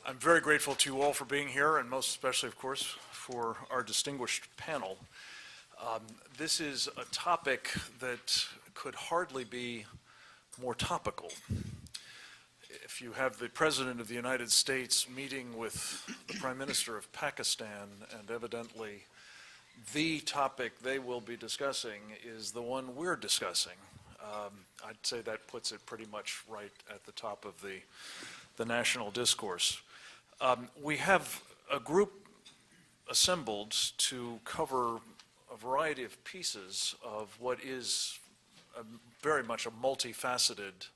I'm very grateful to you all for being here, and most especially, of course, for our distinguished panel. This is a topic that could hardly be more topical. If you have the President of the United States meeting with the Prime Minister of Pakistan, and evidently the topic they will be discussing is the one we're discussing, I'd say that puts it pretty much right at the top of the national discourse. We have a group assembled to cover a variety of pieces of what is very much a multifaceted,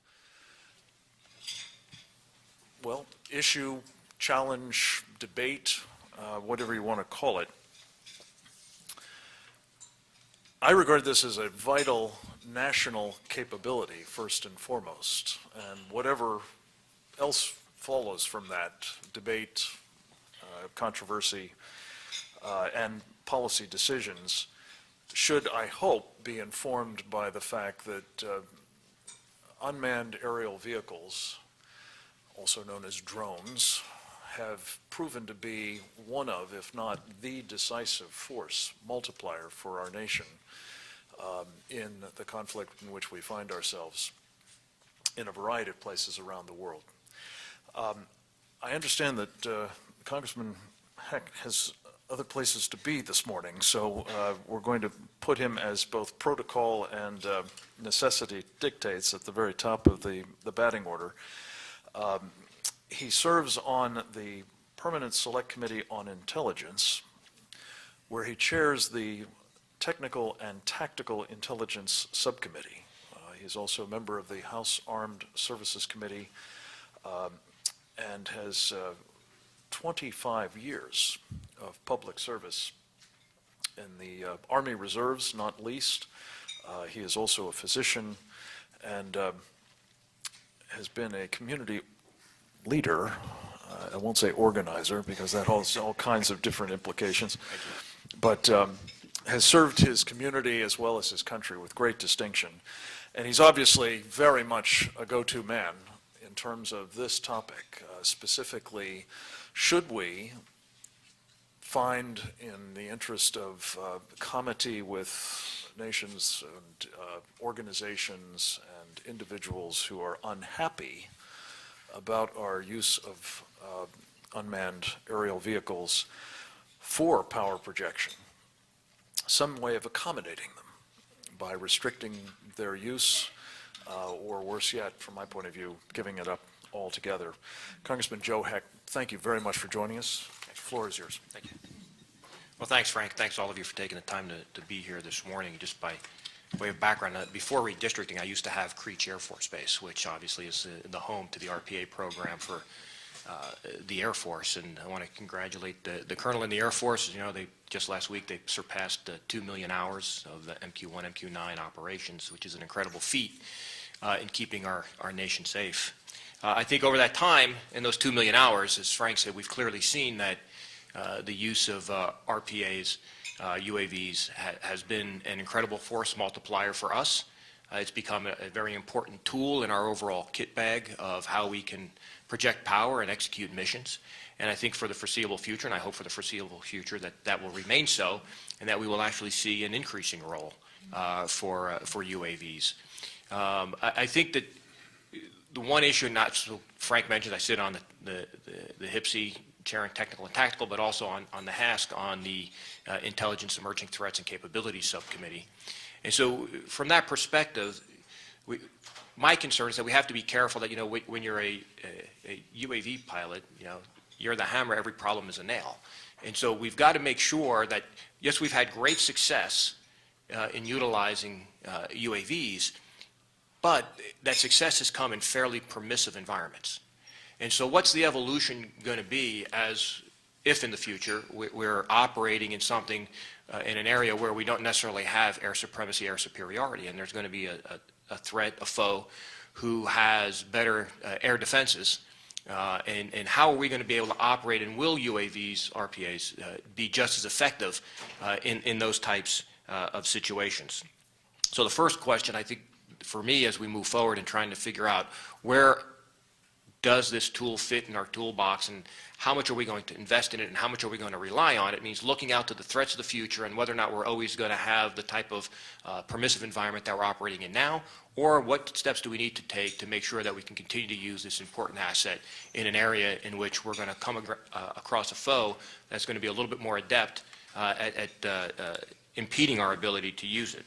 well, issue, challenge, debate, whatever you want to call it. I regard this as a vital national capability, first and foremost, and whatever else follows from that, debate, controversy, and policy decisions, should, I hope, be informed by the fact that unmanned aerial vehicles, also known as drones, have proven to be one of, if not the decisive force multiplier for our nation in the conflict in which we find ourselves in a variety of places around the world. I understand that Congressman Heck has other places to be this morning, so we're going to put him, as both protocol and necessity dictates, at the very top of the batting order. He serves on the Permanent Select Committee on Intelligence, where he chairs the Technical and Tactical Intelligence Subcommittee. He is also a member of the House Armed Services Committee and has 25 years of public service in the Army Reserves, not least. He is also a physician and has been a community leader. I won't say organizer because that has all kinds of different implications, but has served his community as well as his country with great distinction. And he's obviously very much a go-to man in terms of this topic. Specifically, should we find, in the interest of comity with nations and organizations and individuals who are unhappy about our use of unmanned aerial vehicles for power projection, some way of accommodating them by restricting their use, or worse yet, from my point of view, giving it up altogether. Congressman Joe Heck, thank you very much for joining us. The floor is yours. Thank you. Well, thanks, Frank. Thanks all of you for taking the time to be here this morning. Just by way of background, before redistricting, I used to have Creech Air Force Base, which obviously is the home to the RPA program for the Air Force. And I want to congratulate the Colonel in the Air Force. You know, just last week they surpassed 2 million hours of the MQ-1, MQ-9 operations, which is an incredible feat in keeping our nation safe. I think over that time, in those 2 million hours, as Frank said, we've clearly seen that the use of RPAs, UAVs, has been an incredible force multiplier for us. It's become a very important tool in our overall kit bag of how we can project power and execute missions. And I think for the foreseeable future, and I hope for the foreseeable future, that will remain so, and that we will actually see an increasing role for UAVs. I think that the one issue, not so Frank mentioned, I sit on the AUVSI, chairing technical and tactical, but also on the HASC, on the Intelligence, Emerging Threats, and Capabilities Subcommittee. And so from that perspective, my concern is that we have to be careful that, you know, when you're a UAV pilot, you know, you're the hammer, every problem is a nail. And so we've got to make sure that, yes, we've had great success in utilizing UAVs, but that success has come in fairly permissive environments. And so what's the evolution going to be if in the future we're operating in something, in an area where we don't necessarily have air supremacy, air superiority, and there's going to be a threat, a foe, who has better air defenses, and how are we going to be able to operate, and will UAVs, RPAs, be just as effective in those types of situations? So the first question, I think, for me, as we move forward in trying to figure out where does this tool fit in our toolbox, and how much are we going to invest in it, and how much are we going to rely on it? It means looking out to the threats of the future and whether or not we're always going to have the type of permissive environment that we're operating in now, or what steps do we need to take to make sure that we can continue to use this important asset in an area in which we're going to come across a foe that's going to be a little bit more adept at impeding our ability to use it.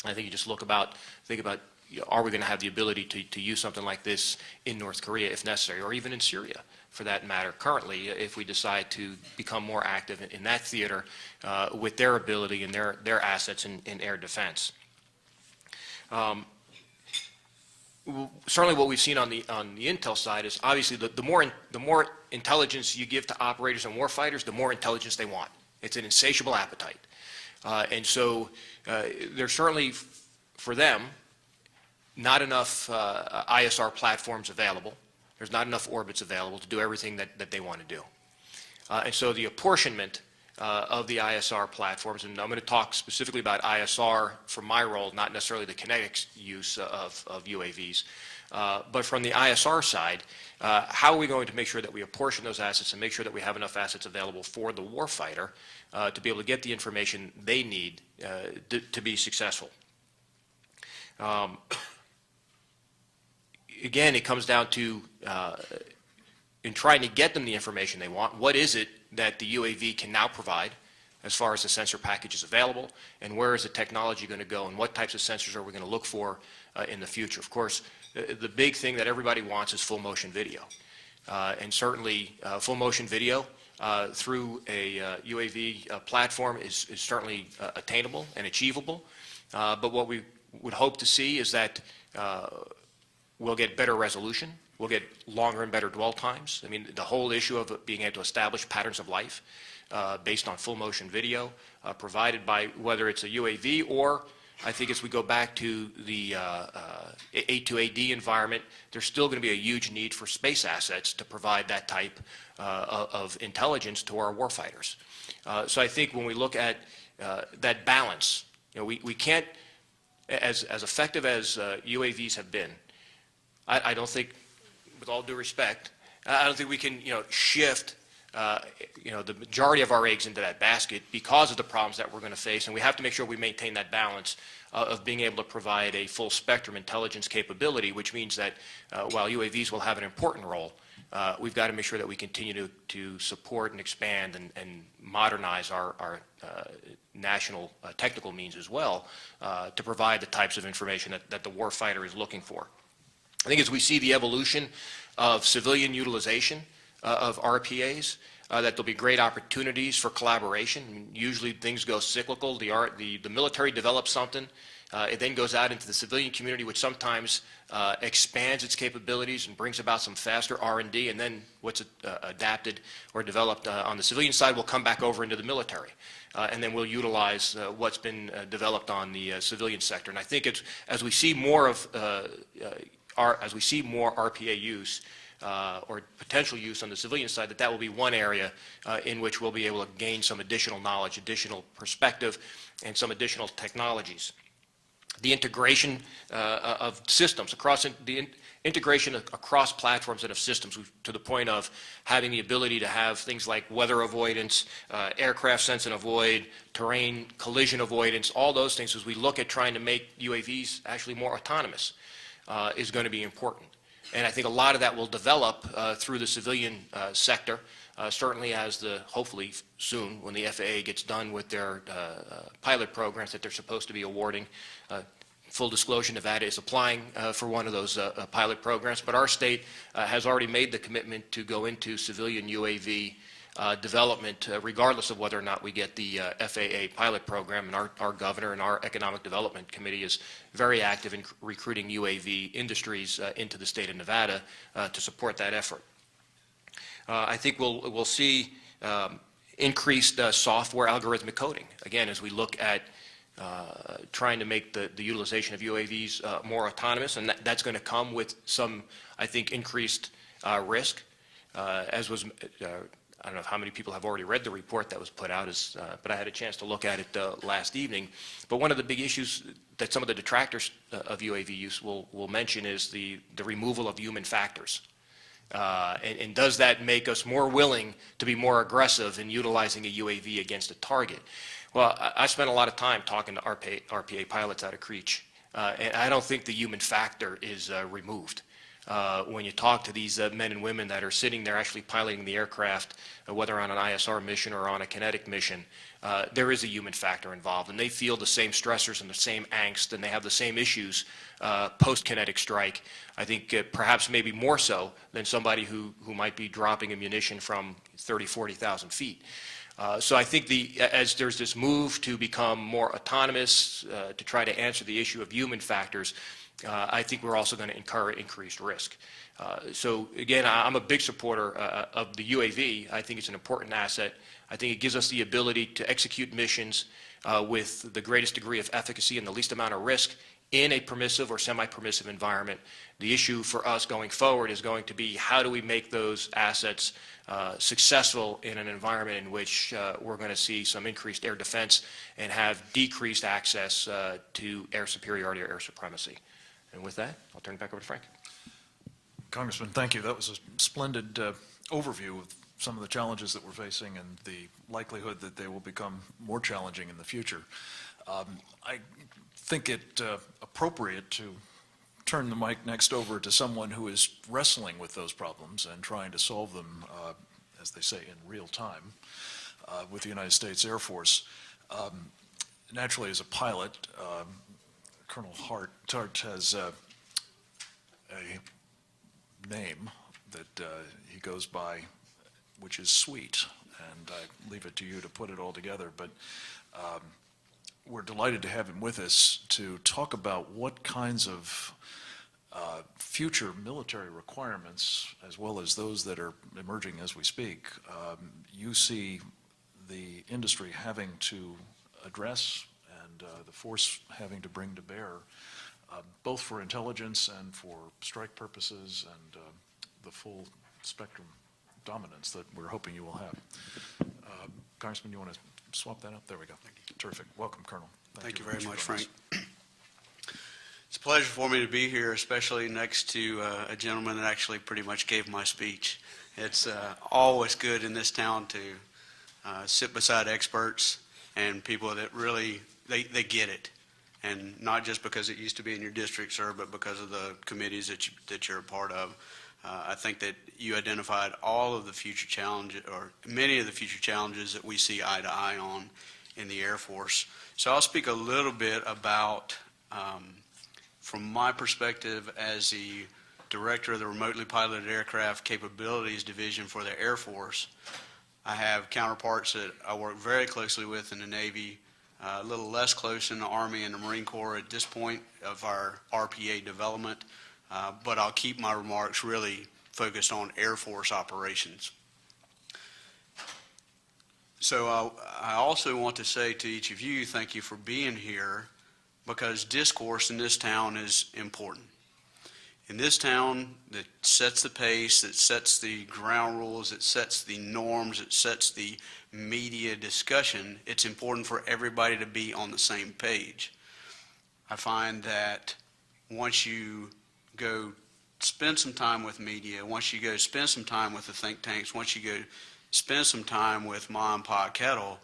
I think you just think about, are we going to have the ability to use something like this in North Korea if necessary, or even in Syria for that matter currently, if we decide to become more active in that theater with their ability and their assets in air defense. Certainly what we've seen on the intel side is obviously the more intelligence you give to operators and warfighters, the more intelligence they want. It's an insatiable appetite. And so there's certainly, for them, not enough ISR platforms available. There's not enough orbits available to do everything that they want to do. And so the apportionment of the ISR platforms, and I'm going to talk specifically about ISR from my role, not necessarily the kinetics use of UAVs, but from the ISR side, how are we going to make sure that we apportion those assets and make sure that we have enough assets available for the warfighter to be able to get the information they need to be successful? Again, it comes down to, in trying to get them the information they want, what is it that the UAV can now provide as far as the sensor package is available, and where is the technology going to go, and what types of sensors are we going to look for in the future? Of course, the big thing that everybody wants is full motion video. And certainly full motion video through a UAV platform is certainly attainable and achievable. But what we would hope to see is that we'll get better resolution, we'll get longer and better dwell times. I mean, the whole issue of being able to establish patterns of life based on full motion video provided by whether it's a UAV or, I think as we go back to the A2AD environment, there's still going to be a huge need for space assets to provide that type of intelligence to our warfighters. So I think when we look at that balance, you know, we can't, as effective as UAVs have been, I don't think, with all due respect, I don't think we can, shift, the majority of our eggs into that basket because of the problems that we're going to face, and we have to make sure we maintain that balance of being able to provide a full spectrum intelligence capability, which means that while UAVs will have an important role, we've got to make sure that we continue to support and expand and modernize our national technical means as well to provide the types of information that the warfighter is looking for. I think as we see the evolution of civilian utilization of RPAs, that there'll be great opportunities for collaboration. I mean, usually things go cyclical. The military develops something, it then goes out into the civilian community, which sometimes expands its capabilities and brings about some faster R&D, and then what's adapted or developed on the civilian side will come back over into the military. And then we'll utilize what's been developed on the civilian sector. And I think it's, as we see more of RPA use or potential use on the civilian side, that will be one area in which we'll be able to gain some additional knowledge, additional perspective, and some additional technologies. The integration of systems across integration across platforms and of systems to the point of having the ability to have things like weather avoidance, aircraft sense and avoid, terrain collision avoidance, all those things as we look at trying to make UAVs actually more autonomous is going to be important. And I think a lot of that will develop through the civilian sector, certainly as hopefully soon when the FAA gets done with their pilot programs that they're supposed to be awarding. Full disclosure, Nevada is applying for one of those pilot programs, but our state has already made the commitment to go into civilian UAV development, regardless of whether or not we get the FAA pilot program. And our governor and our economic development committee is very active in recruiting UAV industries into the state of Nevada to support that effort. I think we'll see increased software algorithmic coding, again, as we look at trying to make the utilization of UAVs more autonomous, and that's going to come with some, I think, increased risk, as was I don't know how many people have already read the report that was put out, but I had a chance to look at it last evening. But one of the big issues that some of the detractors of UAV use will mention is the removal of human factors. And does that make us more willing to be more aggressive in utilizing a UAV against a target? Well, I spent a lot of time talking to RPA pilots out of Creech, and I don't think the human factor is removed. When you talk to these men and women that are sitting there actually piloting the aircraft, whether on an ISR mission or on a kinetic mission, there is a human factor involved, and they feel the same stressors and the same angst, and they have the same issues post-kinetic strike. I think perhaps maybe more so than somebody who might be dropping ammunition from 30, 40,000 feet. So I think as there's this move to become more autonomous, to try to answer the issue of human factors, I think we're also going to incur increased risk. So again, I'm a big supporter of the UAV. I think it's an important asset. I think it gives us the ability to execute missions with the greatest degree of efficacy and the least amount of risk in a permissive or semi-permissive environment. The issue for us going forward is going to be how do we make those assets successful in an environment in which we're going to see some increased air defense and have decreased access to air superiority or air supremacy. And with that, I'll turn it back over to Frank. Congressman, thank you. That was a splendid overview of some of the challenges that we're facing and the likelihood that they will become more challenging in the future. I think it appropriate to turn the mic next over to someone who is wrestling with those problems and trying to solve them, as they say, in real time with the United States Air Force. Naturally, as a pilot, Colonel Tart has a name that he goes by, which is sweet, and I leave it to you to put it all together. But we're delighted to have him with us to talk about what kinds of future military requirements, as well as those that are emerging as we speak, you see the industry having to address and the force having to bring to bear, both for intelligence and for strike purposes and the full spectrum dominance that we're hoping you will have. Congressman, you want to swap that up? There we go. Terrific. Welcome, Colonel. Thank you very much, Frank. It's a pleasure for me to be here, especially next to a gentleman that actually pretty much gave my speech. It's always good in this town to sit beside experts and people that really, they get it. And not just because it used to be in your district, sir, but because of the committees that you're a part of. I think that you identified all of the future challenges, or many of the future challenges that we see eye to eye on in the Air Force. So I'll speak a little bit about, from my perspective as the director of the Remotely Piloted Aircraft Capabilities Division for the Air Force. I have counterparts that I work very closely with in the Navy, a little less close in the Army and the Marine Corps at this point of our RPA development, but I'll keep my remarks really focused on Air Force operations. So I also want to say to each of you, thank you for being here, because discourse in this town is important. In this town that sets the pace, that sets the ground rules, that sets the norms, that sets the media discussion, it's important for everybody to be on the same page. I find that once you go spend some time with media, once you go spend some time with the think tanks, once you go spend some time with Ma and Pa Kettle,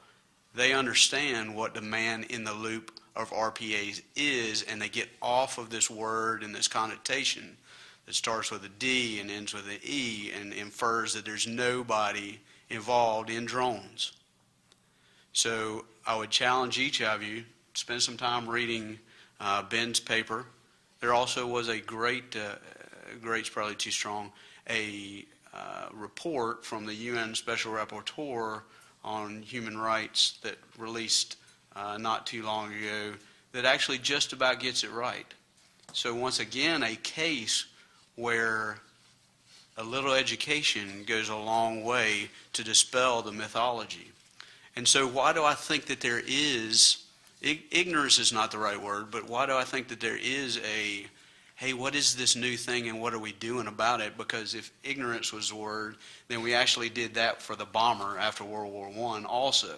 they understand what the man in the loop of RPAs is, and they get off of this word and this connotation that starts with a D and ends with an E and infers that there's nobody involved in drones. So I would challenge each of you to spend some time reading Ben's paper. There also was a great's probably too strong, a report from the UN Special Rapporteur on Human Rights that released not too long ago that actually just about gets it right. So once again, a case where a little education goes a long way to dispel the mythology. And so why do I think that there is, ignorance is not the right word, but why do I think that there is a, hey, what is this new thing and what are we doing about it? Because if ignorance was the word, then we actually did that for the bomber after World War I also.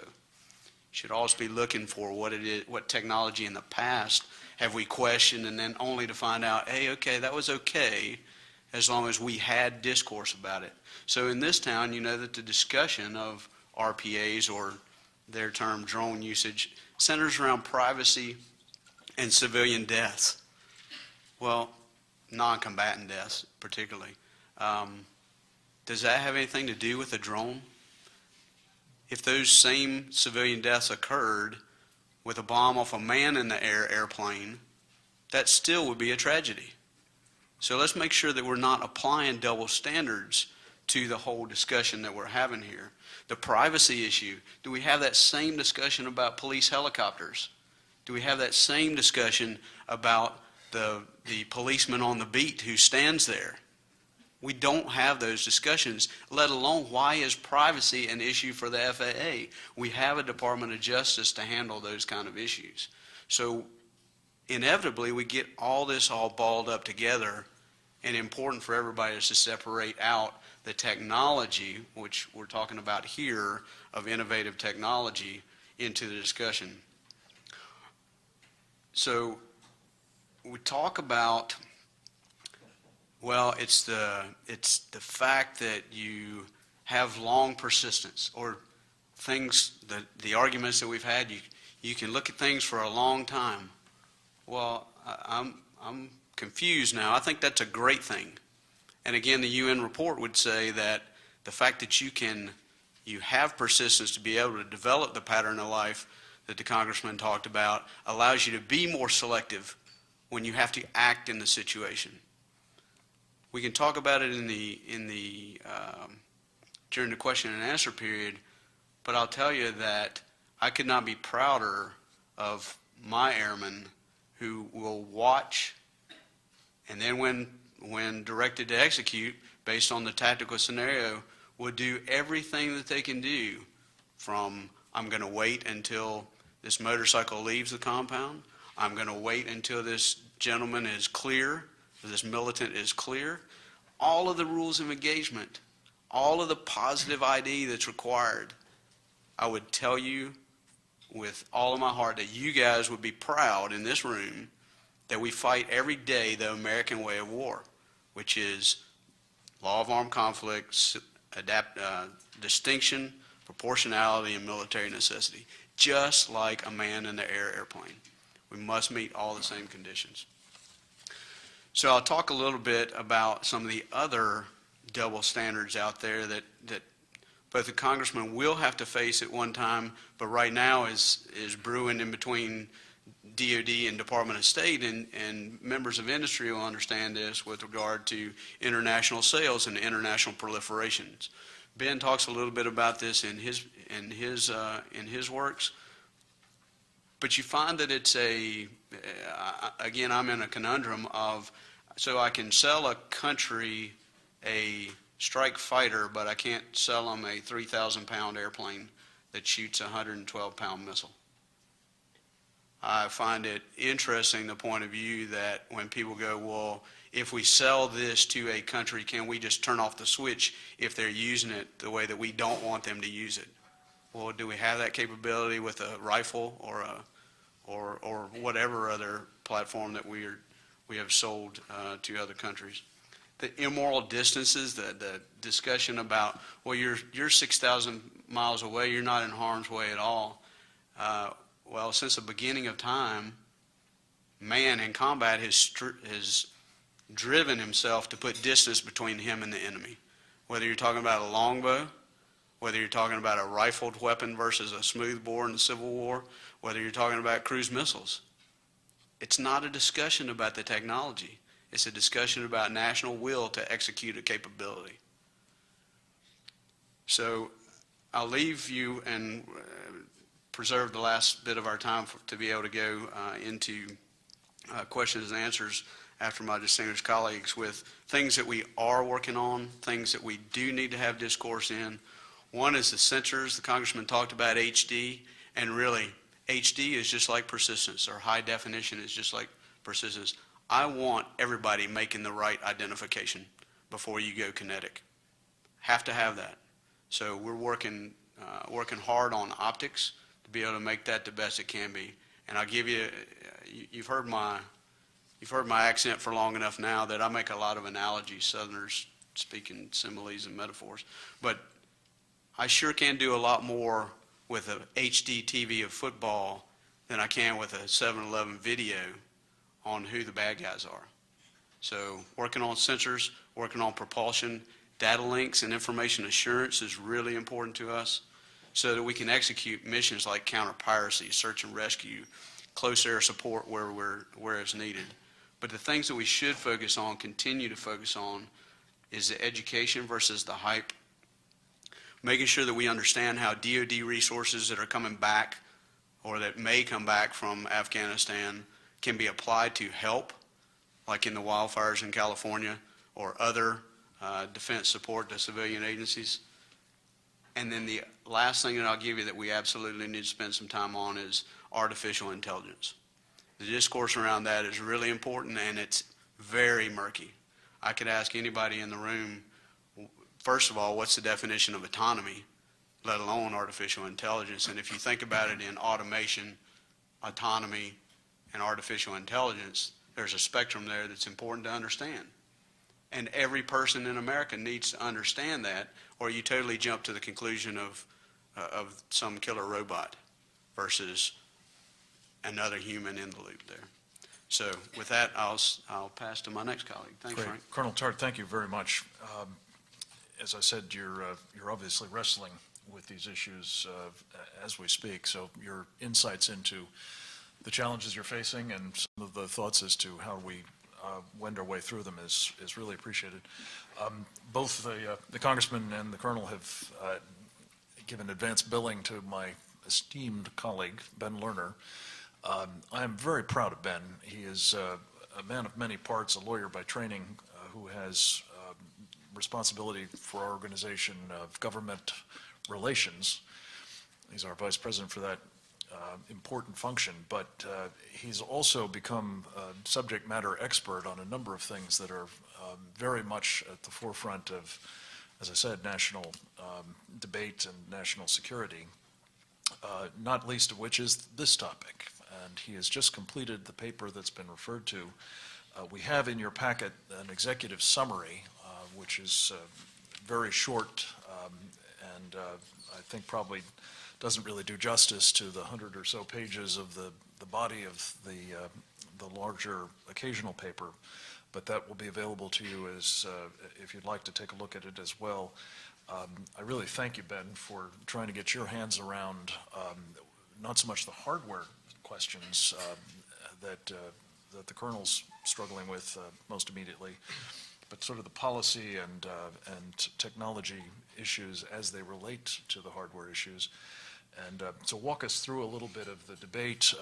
Should always be looking for what it is, what technology in the past have we questioned, and then only to find out, hey, okay, that was okay, as long as we had discourse about it. So in this town, you know that the discussion of RPAs, or their term drone usage, centers around privacy and civilian deaths. Well, non-combatant deaths particularly. Does that have anything to do with a drone? If those same civilian deaths occurred with a bomb off a man-in-the-air airplane, that still would be a tragedy. So let's make sure that we're not applying double standards to the whole discussion that we're having here. The privacy issue, do we have that same discussion about police helicopters? Do we have that same discussion about the policeman on the beat who stands there? We don't have those discussions, let alone why is privacy an issue for the FAA? We have a Department of Justice to handle those kind of issues. So inevitably, we get all this all balled up together, and important for everybody is to separate out the technology, which we're talking about here, of innovative technology, into the discussion. So we talk about, well, it's the fact that you have long persistence, or things, the arguments that we've had, you can look at things for a long time. Well, I'm confused now. I think that's a great thing. And again, the UN report would say that the fact that you have persistence to be able to develop the pattern of life that the congressman talked about allows you to be more selective when you have to act in the situation. We can talk about it during the question and answer period, but I'll tell you that I could not be prouder of my airmen who will watch, and then when directed to execute based on the tactical scenario, would do everything that they can do, from I'm going to wait until this motorcycle leaves the compound, I'm going to wait until this gentleman is clear, or this militant is clear. All of the rules of engagement, all of the positive ID that's required, I would tell you with all of my heart that you guys would be proud in this room that we fight every day the American way of war, which is law of armed conflict, distinction, proportionality, and military necessity, just like a man-in-the-air airplane. We must meet all the same conditions. So I'll talk a little bit about some of the other double standards out there that both the congressman will have to face at one time, but right now is brewing in between DOD and Department of State, and members of industry will understand this with regard to international sales and international proliferations. Ben talks a little bit about this in his works, but you find that it's again, I'm in a conundrum of, so I can sell a country a strike fighter, but I can't sell them a 3,000-pound airplane that shoots a 112-pound missile. I find it interesting, the point of view that when people go, well, if we sell this to a country, can we just turn off the switch if they're using it the way that we don't want them to use it? Well, do we have that capability with a rifle or whatever other platform that we have sold to other countries? The immoral distances, the discussion about, well, you're 6,000 miles away, you're not in harm's way at all. Well, since the beginning of time, man in combat has driven himself to put distance between him and the enemy. Whether you're talking about a longbow, whether you're talking about a rifled weapon versus a smoothbore in the Civil War, whether you're talking about cruise missiles. It's not a discussion about the technology. It's a discussion about national will to execute a capability. So I'll leave you and preserve the last bit of our time to be able to go into questions and answers after my distinguished colleagues with things that we are working on, things that we do need to have discourse in. One is the sensors. The congressman talked about HD, and really HD is just like persistence, or high definition is just like persistence. I want everybody making the right identification before you go kinetic. Have to have that. So we're working hard on optics to be able to make that the best it can be. And I'll give you, you've heard my you've heard my accent for long enough now that I make a lot of analogies, Southerners speaking similes and metaphors. But I sure can do a lot more with a HD TV of football than I can with a 7-Eleven video on who the bad guys are. So working on sensors, working on propulsion, data links and information assurance is really important to us so that we can execute missions like counter-piracy, search and rescue, close air support where it's needed. But the things that we should focus on, continue to focus on, is the education versus the hype. Making sure that we understand how DoD resources that are coming back or that may come back from Afghanistan can be applied to help, like in the wildfires in California or other defense support to civilian agencies. And then the last thing that I'll give you that we absolutely need to spend some time on is artificial intelligence. The discourse around that is really important, and it's very murky. I could ask anybody in the room, first of all, what's the definition of autonomy, let alone artificial intelligence? And if you think about it in automation, autonomy, and artificial intelligence, there's a spectrum there that's important to understand. And every person in America needs to understand that, or you totally jump to the conclusion of some killer robot versus another human in the loop there. So with that, I'll pass to my next colleague. Thanks, Great. Frank. Colonel Tart, thank you very much. As I said, you're obviously wrestling with these issues as we speak, so your insights into the challenges you're facing and some of the thoughts as to how we wend our way through them is really appreciated. Both the Congressman and the Colonel have given advance billing to my esteemed colleague, Ben Lerner. I am very proud of Ben. He is a man of many parts, a lawyer by training, who has responsibility for our organization of government relations. He's our vice president for that important function, but he's also become a subject matter expert on a number of things that are very much at the forefront of, as I said, national debate and national security, not least of which is this topic. And he has just completed the paper that's been referred to. We have in your packet an executive summary, which is very short and I think probably doesn't really do justice to the 100 or so pages of the body of the larger occasional paper, but that will be available to you as if you'd like to take a look at it as well. I really thank you, Ben, for trying to get your hands around not so much the hardware questions that the Colonel's struggling with most immediately, but sort of the policy and technology issues as they relate to the hardware issues. And so walk us through a little bit of the debate.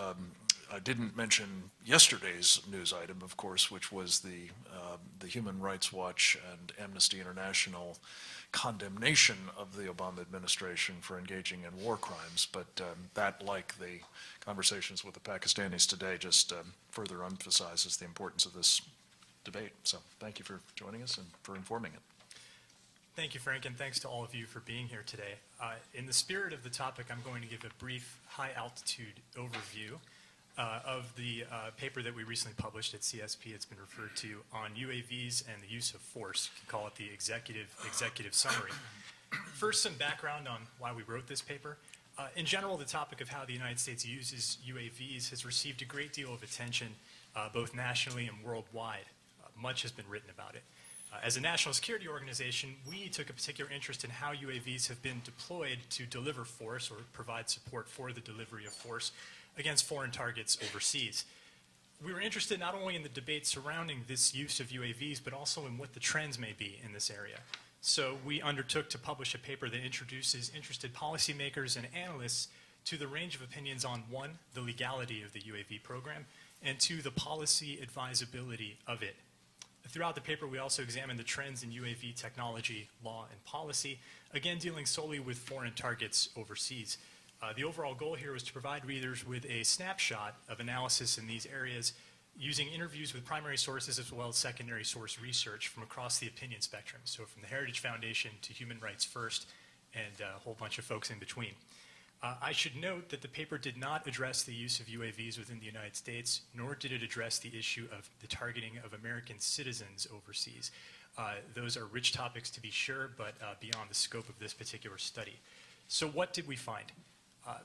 I didn't mention yesterday's news item, of course, which was the Human Rights Watch and Amnesty International condemnation of the Obama administration for engaging in war crimes. But that, like the conversations with the Pakistanis today, just further emphasizes the importance of this debate. So thank you for joining us and for informing it. Thank you, Frank, and thanks to all of you for being here today. In the spirit of the topic, I'm going to give a brief high-altitude overview of the paper that we recently published at CSP. It's been referred to on UAVs and the use of force. You can call it the executive summary. First, some background on why we wrote this paper. In general, the topic of how the United States uses UAVs has received a great deal of attention, both nationally and worldwide. Much has been written about it. As a national security organization, we took a particular interest in how UAVs have been deployed to deliver force or provide support for the delivery of force against foreign targets overseas. We were interested not only in the debate surrounding this use of UAVs, but also in what the trends may be in this area. So we undertook to publish a paper that introduces interested policymakers and analysts to the range of opinions on, one, the legality of the UAV program, and two, the policy advisability of it. Throughout the paper, we also examined the trends in UAV technology, law, and policy, again dealing solely with foreign targets overseas. The overall goal here was to provide readers with a snapshot of analysis in these areas using interviews with primary sources as well as secondary source research from across the opinion spectrum, so from the Heritage Foundation to Human Rights First and a whole bunch of folks in between. I should note that the paper did not address the use of UAVs within the United States, nor did it address the issue of the targeting of American citizens overseas. Those are rich topics to be sure, but beyond the scope of this particular study. So what did we find?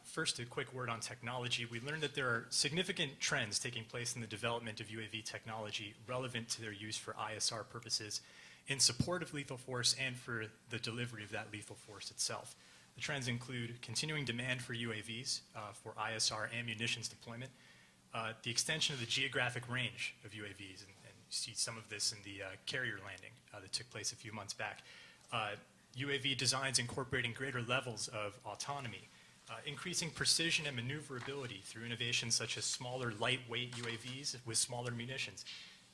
First, a quick word on technology. We learned that there are significant trends taking place in the development of UAV technology relevant to their use for ISR purposes, in support of lethal force and for the delivery of that lethal force itself. The trends include continuing demand for UAVs for ISR and munitions deployment, the extension of the geographic range of UAVs, and you see some of this in the carrier landing that took place a few months back. UAV designs incorporating greater levels of autonomy, increasing precision and maneuverability through innovations such as smaller, lightweight UAVs with smaller munitions,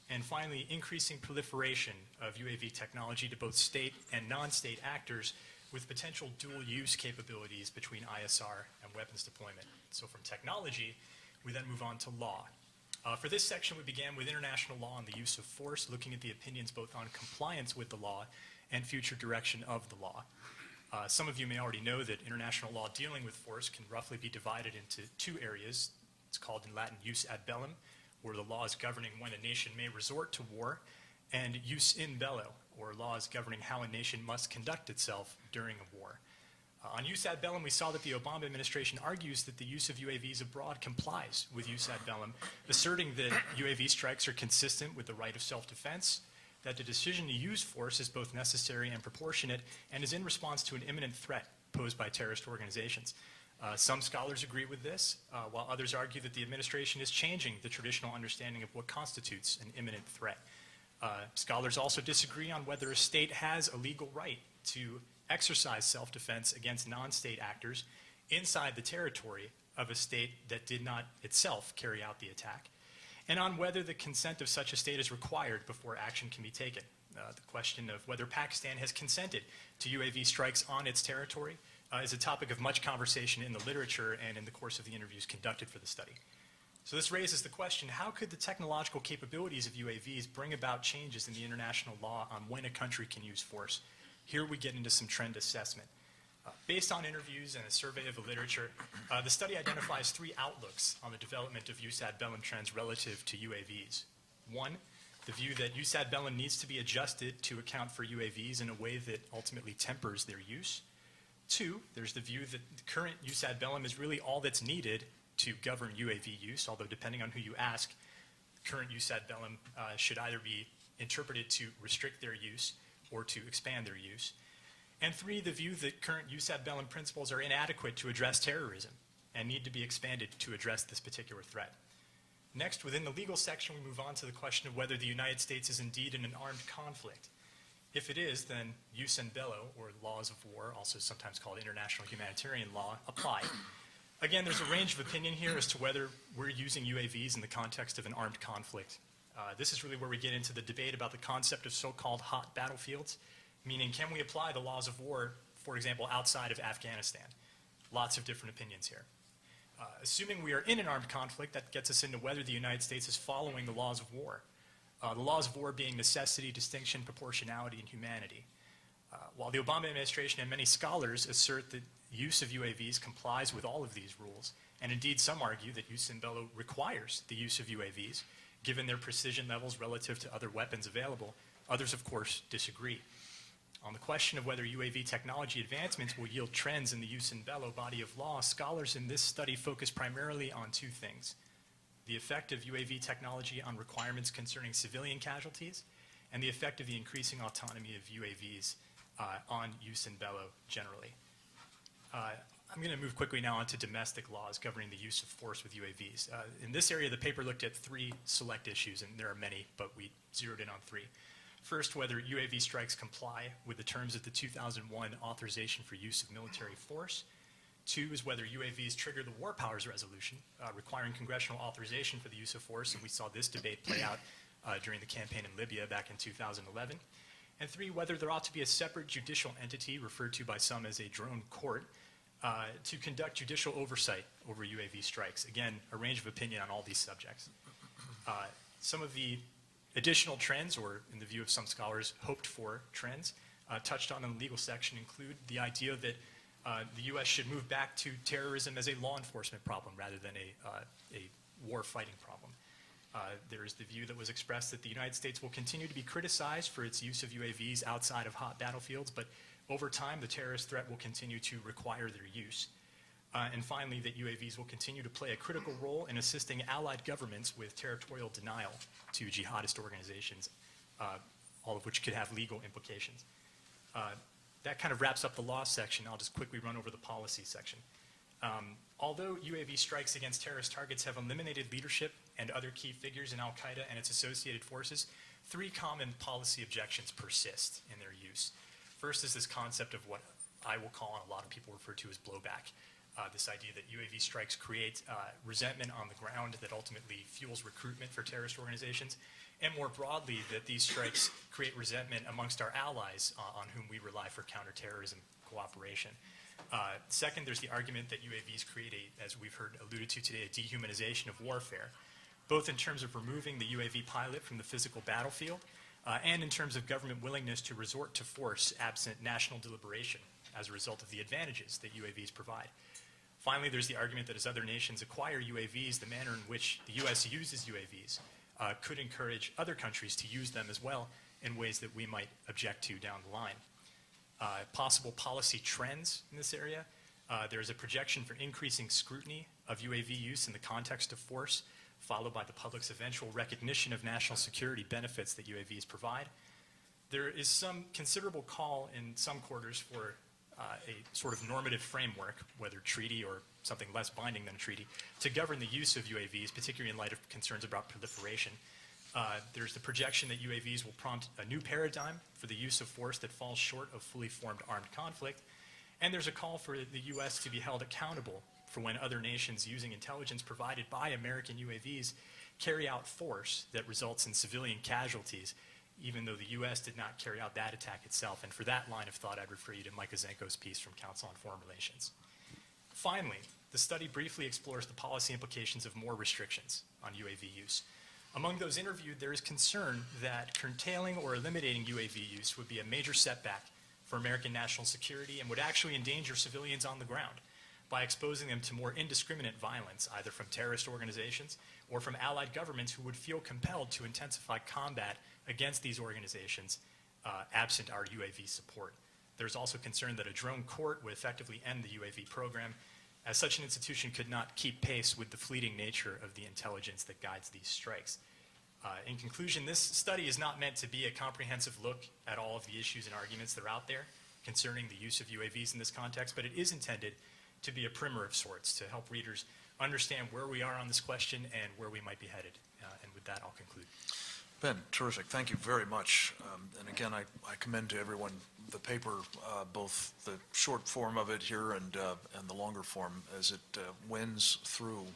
and finally, increasing proliferation of UAV technology to both state and non-state actors with potential dual-use capabilities between ISR and weapons deployment. So from technology, we then move on to law. For this section, we began with international law on the use of force, looking at the opinions both on compliance with the law and future direction of the law. Some of you may already know that international law dealing with force can roughly be divided into two areas. It's called in Latin jus ad bellum, where the laws governing when a nation may resort to war, and jus in bello, or laws governing how a nation must conduct itself during a war. On jus ad bellum, we saw that the Obama administration argues that the use of UAVs abroad complies with jus ad bellum, asserting that UAV strikes are consistent with the right of self-defense, that the decision to use force is both necessary and proportionate, and is in response to an imminent threat posed by terrorist organizations. Some scholars agree with this, while others argue that the administration is changing the traditional understanding of what constitutes an imminent threat. Scholars also disagree on whether a state has a legal right to exercise self-defense against non-state actors inside the territory of a state that did not itself carry out the attack, and on whether the consent of such a state is required before action can be taken. The question of whether Pakistan has consented to UAV strikes on its territory is a topic of much conversation in the literature and in the course of the interviews conducted for the study. So this raises the question, how could the technological capabilities of UAVs bring about changes in the international law on when a country can use force? Here we get into some trend assessment. Based on interviews and a survey of the literature, the study identifies three outlooks on the development of jus ad bellum trends relative to UAVs. One, the view that jus ad bellum needs to be adjusted to account for UAVs in a way that ultimately tempers their use. Two, there's the view that the current jus ad bellum is really all that's needed to govern UAV use, although depending on who you ask, current jus ad bellum should either be interpreted to restrict their use or to expand their use. And three, the view that current jus ad bellum principles are inadequate to address terrorism and need to be expanded to address this particular threat. Next, within the legal section, we move on to the question of whether the United States is indeed in an armed conflict. If it is, then jus in bello, or laws of war, also sometimes called international humanitarian law, apply. Again, there's a range of opinion here as to whether we're using UAVs in the context of an armed conflict. This is really where we get into the debate about the concept of so-called hot battlefields, meaning can we apply the laws of war, for example, outside of Afghanistan? Lots of different opinions here. Assuming we are in an armed conflict, that gets us into whether the United States is following the laws of war. The laws of war being necessity, distinction, proportionality, and humanity. While the Obama administration and many scholars assert that use of UAVs complies with all of these rules, and indeed some argue that jus in bello requires the use of UAVs, given their precision levels relative to other weapons available, others of course disagree. On the question of whether UAV technology advancements will yield trends in the jus in bello body of law, scholars in this study focus primarily on two things: the effect of UAV technology on requirements concerning civilian casualties, and the effect of the increasing autonomy of UAVs on jus in bello generally. I'm going to move quickly now onto domestic laws governing the use of force with UAVs. In this area, the paper looked at three select issues, and there are many, but we zeroed in on three. First, whether UAV strikes comply with the terms of the 2001 Authorization for Use of Military Force. Two is whether UAVs trigger the War Powers Resolution, requiring congressional authorization for the use of force, and we saw this debate play out during the campaign in Libya back in 2011. And three, whether there ought to be a separate judicial entity, referred to by some as a drone court, to conduct judicial oversight over UAV strikes. Again, a range of opinion on all these subjects. Some of the additional trends, or in the view of some scholars, hoped for trends, touched on in the legal section include the idea that The U.S. should move back to terrorism as a law enforcement problem rather than a war-fighting problem. There is the view that was expressed that the United States will continue to be criticized for its use of UAVs outside of hot battlefields, but over time, the terrorist threat will continue to require their use. And finally, that UAVs will continue to play a critical role in assisting allied governments with territorial denial to jihadist organizations, all of which could have legal implications. That kind of wraps up the law section. I'll just quickly run over the policy section. Although UAV strikes against terrorist targets have eliminated leadership and other key figures in al-Qaeda and its associated forces, 3 common policy objections persist in their use. First is this concept of what I will call, and a lot of people refer to as blowback. This idea that UAV strikes create resentment on the ground that ultimately fuels recruitment for terrorist organizations, and more broadly, that these strikes create resentment amongst our allies on whom we rely for counterterrorism cooperation. Second, there's the argument that UAVs create as we've heard alluded to today, a dehumanization of warfare, both in terms of removing the UAV pilot from the physical battlefield and in terms of government willingness to resort to force absent national deliberation as a result of the advantages that UAVs provide. Finally, there's the argument that as other nations acquire UAVs, the manner in which the U.S. uses UAVs could encourage other countries to use them as well in ways that we might object to down the line. Possible policy trends in this area. There's a projection for increasing scrutiny of UAV use in the context of force, followed by the public's eventual recognition of national security benefits that UAVs provide. There is some considerable call in some quarters for a sort of normative framework, whether treaty or something less binding than a treaty, to govern the use of UAVs, particularly in light of concerns about proliferation. There's the projection that UAVs will prompt a new paradigm for the use of force that falls short of fully formed armed conflict. And there's a call for the U.S. to be held accountable for when other nations using intelligence provided by American UAVs carry out force that results in civilian casualties, even though the U.S. did not carry out that attack itself. And for that line of thought, I'd refer you to Mike Ozenko's piece from Council on Foreign Relations. Finally, the study briefly explores the policy implications of more restrictions on UAV use. Among those interviewed, there is concern that curtailing or eliminating UAV use would be a major setback for American national security and would actually endanger civilians on the ground by exposing them to more indiscriminate violence, either from terrorist organizations or from allied governments who would feel compelled to intensify combat against these organizations absent our UAV support. There's also concern that a drone court would effectively end the UAV program, as such an institution could not keep pace with the fleeting nature of the intelligence that guides these strikes. In conclusion, this study is not meant to be a comprehensive look at all of the issues and arguments that are out there concerning the use of UAVs in this context, but it is intended to be a primer of sorts to help readers understand where we are on this question and where we might be headed. And with that, I'll conclude. Ben, terrific. Thank you very much. And again, I commend to everyone the paper, both the short form of it here and the longer form, as it wends through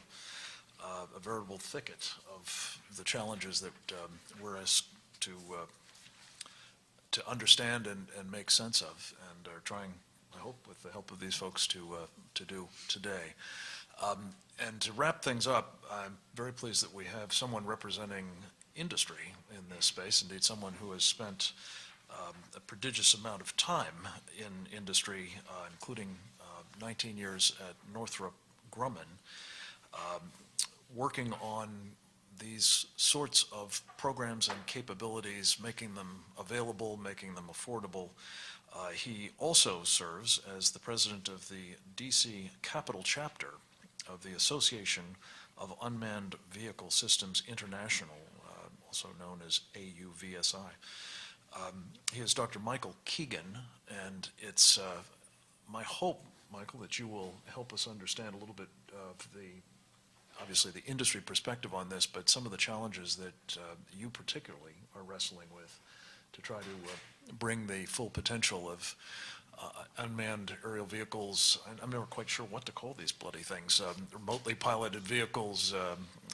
a veritable thicket of the challenges that we're asked to understand and make sense of, and are trying, I hope, with the help of these folks to do today. And to wrap things up, I'm very pleased that we have someone representing industry in this space, indeed someone who has spent a prodigious amount of time in industry, including 19 years at Northrop-Grumman, working on these sorts of programs and capabilities, making them available, making them affordable. He also serves as the president of the DC Capital Chapter of the Association of Unmanned Vehicle Systems International, also known as AUVSI. He is Dr. Michael Keegan, and it's my hope, Michael, that you will help us understand a little bit of obviously the industry perspective on this, but some of the challenges that you particularly are wrestling with to try to bring the full potential of unmanned aerial vehicles. I'm never quite sure what to call these bloody things. Remotely piloted vehicles,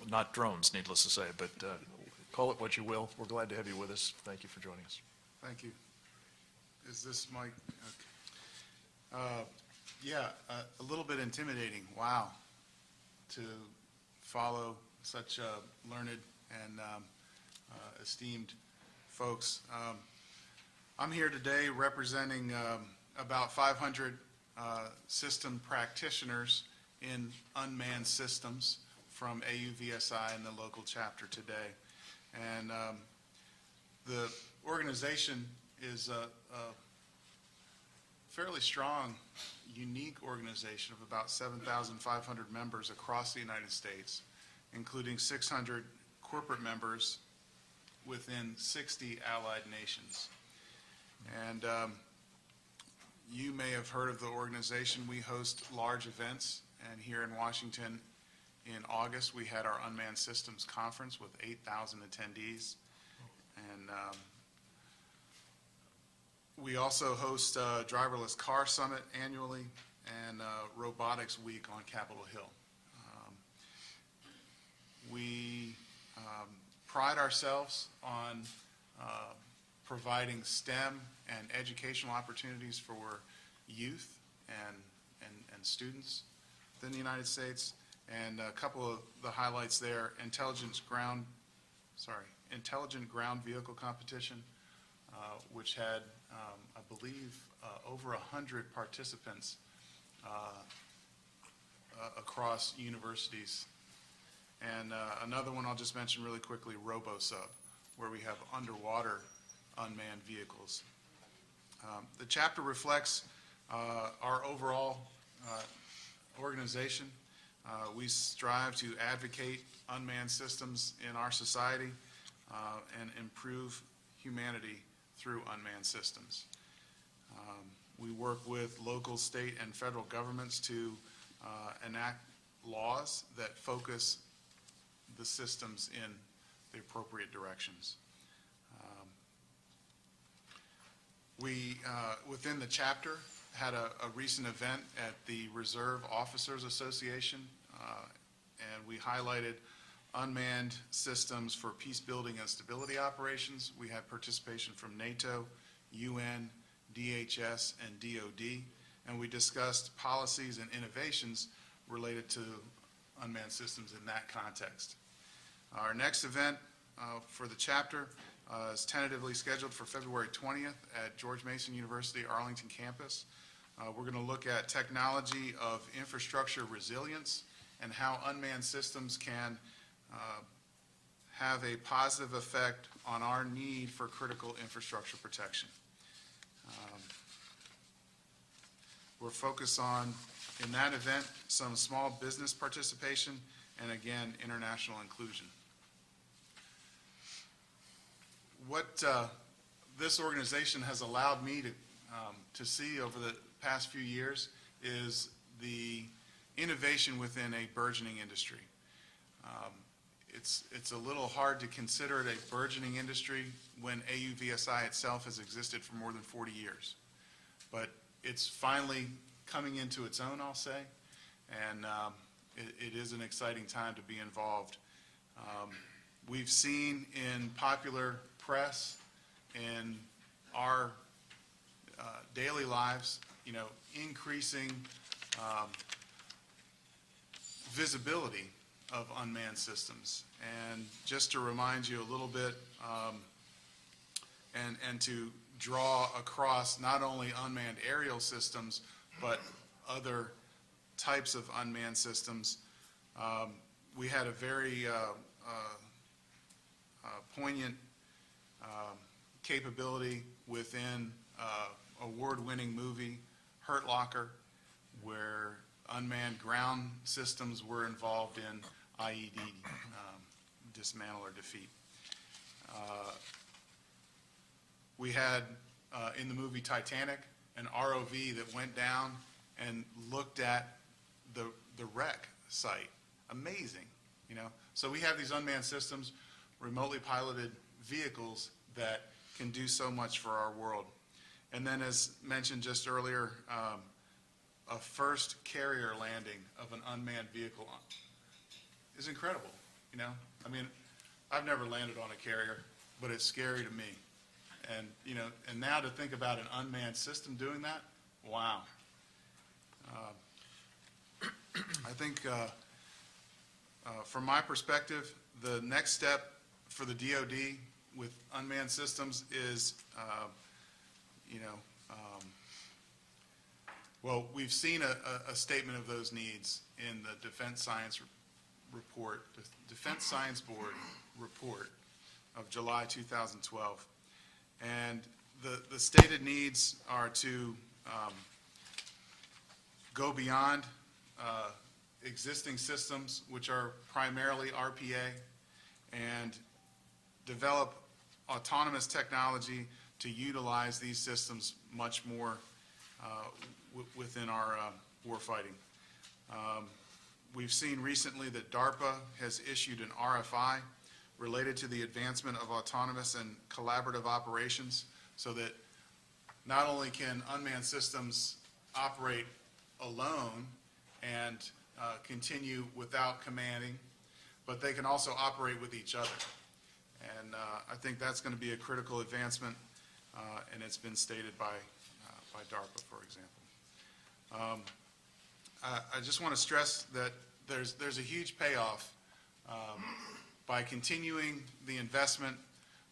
not drones, needless to say, but call it what you will. We're glad to have you with us. Thank you for joining us. Thank you. Is this mic? Okay. Yeah, a little bit intimidating. Wow. To follow such learned and esteemed folks. I'm here today representing about 500 system practitioners in unmanned systems from AUVSI and the local chapter today. And the organization is a fairly strong, unique organization of about 7,500 members across the United States, including 600 corporate members within 60 allied nations. And you may have heard of the organization. We host large events, and here in Washington in August we had our Unmanned Systems Conference with 8,000 attendees. And we also host a Driverless Car Summit annually and Robotics Week on Capitol Hill. We pride ourselves on providing STEM and educational opportunities for youth and students within the United States. And a couple of the highlights there: intelligent ground vehicle competition, which had, I believe, over 100 participants across universities. And another one I'll just mention really quickly, RoboSub, where we have underwater unmanned vehicles. The chapter reflects our overall organization. We strive to advocate unmanned systems in our society and improve humanity through unmanned systems. We work with local, state, and federal governments to enact laws that focus the systems in the appropriate directions. We, within the chapter, had a recent event at the Reserve Officers Association, and we highlighted unmanned systems for peace building and stability operations. We had participation from NATO, UN, DHS, and DoD, and we discussed policies and innovations related to unmanned systems in that context. Our next event for the chapter is tentatively scheduled for February 20th at George Mason University Arlington campus. We're going to look at technology of infrastructure resilience and how unmanned systems can have a positive effect on our need for critical infrastructure protection. We're focused on, in that event, some small business participation and, again, international inclusion. What this organization has allowed me to see over the past few years is the innovation within a burgeoning industry. It's a little hard to consider it a burgeoning industry when AUVSI itself has existed for more than 40 years. But it's finally coming into its own, I'll say, and it is an exciting time to be involved. We've seen in popular press, in our daily lives, increasing visibility of unmanned systems. And just to remind you a little bit, and to draw across not only unmanned aerial systems, but other types of unmanned systems, we had a very poignant capability within award-winning movie Hurt Locker, where unmanned ground systems were involved in IED dismantle or defeat. We had in the movie Titanic an ROV that went down and looked at the wreck site. Amazing, So we have these unmanned systems, remotely piloted vehicles that can do so much for our world. And then, as mentioned just earlier, a first carrier landing of an unmanned vehicle is incredible, I mean, I've never landed on a carrier, but it's scary to me. And, and now to think about an unmanned system doing that, wow. I think from my perspective, the next step for the DoD with unmanned systems is, Well, we've seen a statement of those needs in the Defense Science Report, the Defense Science Board report of July 2012. And the stated needs are to go beyond existing systems, which are primarily RPA, and develop autonomous technology to utilize these systems much more within our warfighting. We've seen recently that DARPA has issued an RFI related to the advancement of autonomous and collaborative operations, so that not only can unmanned systems operate alone and continue without commanding, but they can also operate with each other. And I think that's going to be a critical advancement, and it's been stated by DARPA, for example. I just want to stress that there's a huge payoff by continuing the investment,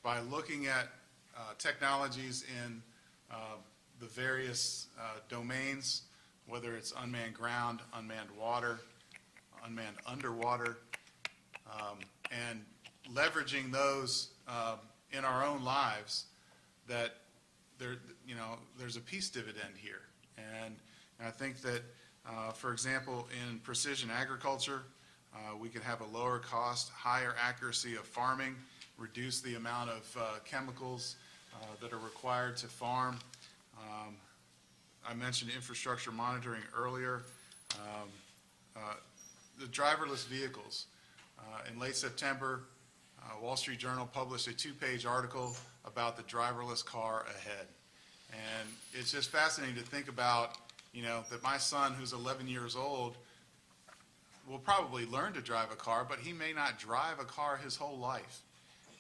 by looking at technologies in the various domains, whether it's unmanned ground, unmanned water, unmanned underwater, and leveraging those in our own lives, that there's a peace dividend here. And I think that, for example, in precision agriculture, we could have a lower cost, higher accuracy of farming, reduce the amount of chemicals that are required to farm. I mentioned infrastructure monitoring earlier. The driverless vehicles. In late September, Wall Street Journal published a 2-page article about the driverless car ahead. And it's just fascinating to think about, that my son, who's 11 years old, will probably learn to drive a car, but he may not drive a car his whole life.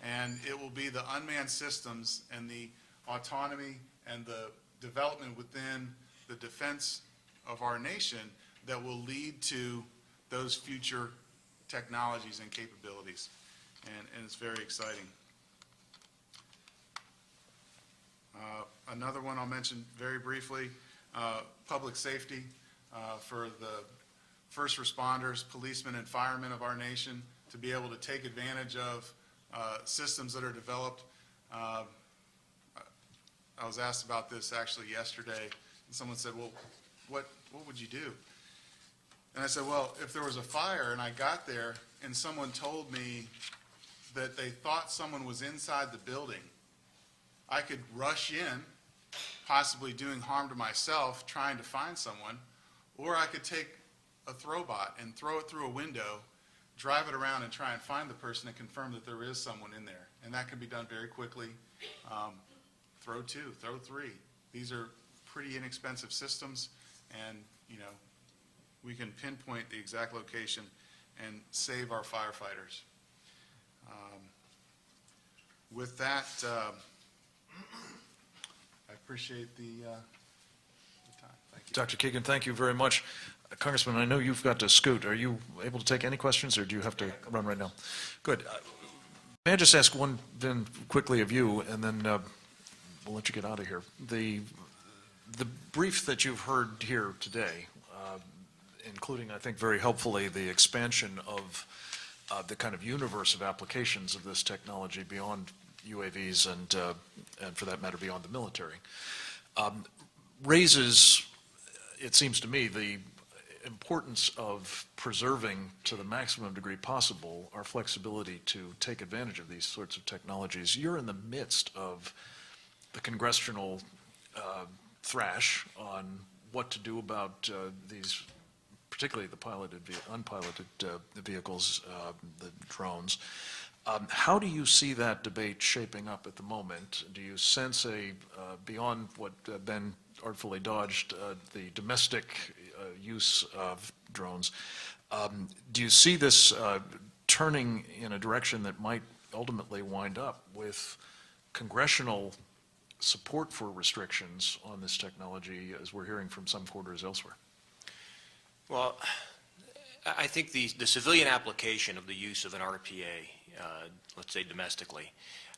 And it will be the unmanned systems and the autonomy and the development within the defense of our nation that will lead to those future technologies and capabilities. And it's very exciting. Another one I'll mention very briefly, public safety for the first responders, policemen, and firemen of our nation to be able to take advantage of systems that are developed. I was asked about this actually yesterday, and someone said, well, what would you do? And I said, well, if there was a fire and I got there and someone told me that they thought someone was inside the building, I could rush in, possibly doing harm to myself, trying to find someone, or I could take a throwbot and throw it through a window, drive it around and try and find the person and confirm that there is someone in there. And that can be done very quickly. Throw 2, throw 3. These are pretty inexpensive systems, and we can pinpoint the exact location and save our firefighters. With that, I appreciate the time. Thank you. Dr. Keegan, thank you very much. Congressman, I know you've got to scoot. Are you able to take any questions, or do you have to run right now? Good. May I just ask one then quickly of you, and then we'll let you get out of here. The brief that you've heard here today, including, I think, very helpfully, the expansion of the kind of universe of applications of this technology beyond UAVs and for that matter, beyond the military, raises, it seems to me, the importance of preserving to the maximum degree possible our flexibility to take advantage of these sorts of technologies. You're in the midst of the congressional thrash on what to do about these, particularly the unpiloted vehicles, the drones. How do you see that debate shaping up at the moment? Do you sense beyond what Ben artfully dodged, the domestic use of drones, do you see this turning in a direction that might ultimately wind up with congressional support for restrictions on this technology, as we're hearing from some quarters elsewhere? Well, I think the civilian application of the use of an RPA, let's say domestically,